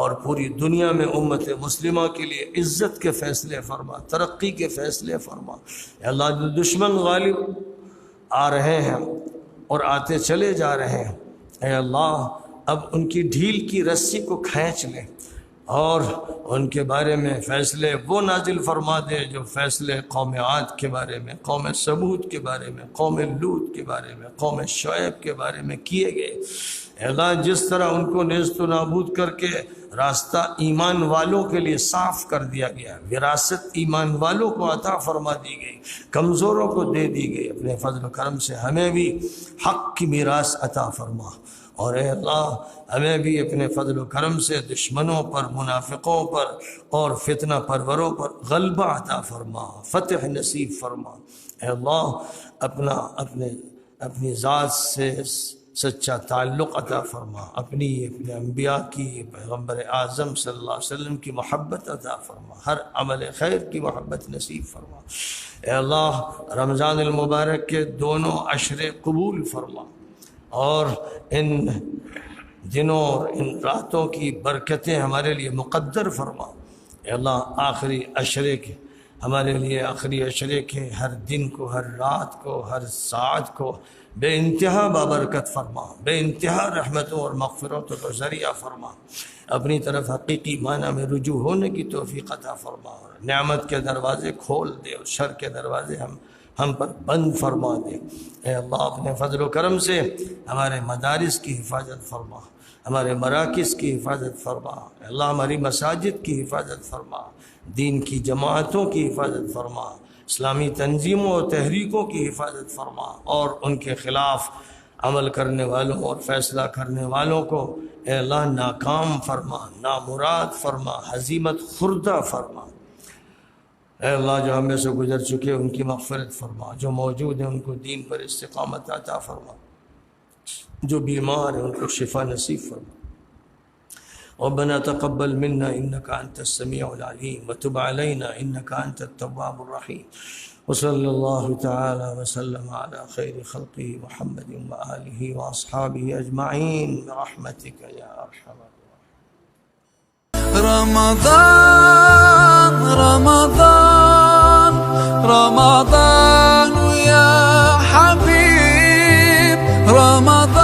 اور پوری دنیا میں امت مسلمہ کے لیے عزت کے فیصلے فرما، ترقی کے فیصلے فرما۔ اے اللہ، جو دشمن غالب آ رہے ہیں اور آتے چلے جا رہے ہیں، اے اللہ اب ان کی ڈھیل کی رسی کو کھینچ لے اور ان کے بارے میں فیصلے وہ نازل فرما دے جو فیصلے قوم عاد کے بارے میں، قوم ثمود کے بارے میں، قوم لوط کے بارے میں، قوم شعیب کے بارے میں کیے گئے۔ اے اللہ، جس طرح ان کو نیست و نابود کر کے راستہ ایمان والوں کے لیے صاف کر دیا گیا، وراثت ایمان والوں کو عطا فرما دی گئی، کمزوروں کو دے دی گئی، اپنے فضل و کرم سے ہمیں بھی حق کی میراث عطا فرما، اور اے اللہ ہمیں بھی اپنے فضل و کرم سے دشمنوں پر، منافقوں پر اور فتنہ پروروں پر غلبہ عطا فرما، فتح نصیب فرما۔ اے اللہ اپنی ذات سے سچا تعلق عطا فرما، اپنے انبیاء کی، پیغمبر اعظم صلی اللہ علیہ وسلم کی محبت عطا فرما، ہر عمل خیر کی محبت نصیب فرما۔ اے اللہ رمضان المبارک کے دونوں عشرے قبول فرما، اور ان دنوں اور ان راتوں کی برکتیں ہمارے لیے مقدر فرما۔ اے اللہ آخری عشرے کے ہمارے لیے، آخری عشرے کے ہر دن کو، ہر رات کو، ہر ساعت کو بے انتہا بابرکت فرما، بے انتہا رحمتوں اور مغفرتوں کا ذریعہ فرما، اپنی طرف حقیقی معنی میں رجوع ہونے کی توفیق عطا فرما، نعمت کے دروازے کھول دے اور شر کے دروازے ہم پر بند فرما دے۔ اے اللہ اپنے فضل و کرم سے ہمارے مدارس کی حفاظت فرما، ہمارے مراکز کی حفاظت فرما، اے اللہ ہماری مساجد کی حفاظت فرما، دین کی جماعتوں کی حفاظت فرما، اسلامی تنظیموں اور تحریکوں کی حفاظت فرما، اور ان کے خلاف عمل کرنے والوں اور فیصلہ کرنے والوں کو اے اللہ ناکام فرما، نامراد فرما، ہزیمت خوردہ فرما۔ اے اللہ جو ہم میں سے گزر چکے ان کی مغفرت فرما، جو موجود ہیں ان کو دین پر استقامت عطا فرما، جو بیمار ہیں ان کو شفا نصیب فرما۔ ربنا تقبل منا انك انت السميع العليم وتب علينا انك انت التواب الرحيم، وصلى الله تعالى وسلم على خير خلقه محمد وآله واصحابه اجمعين برحمتك يا ارحم الراحمين۔ رمضان رمضان رمضان يا حبيب رمضان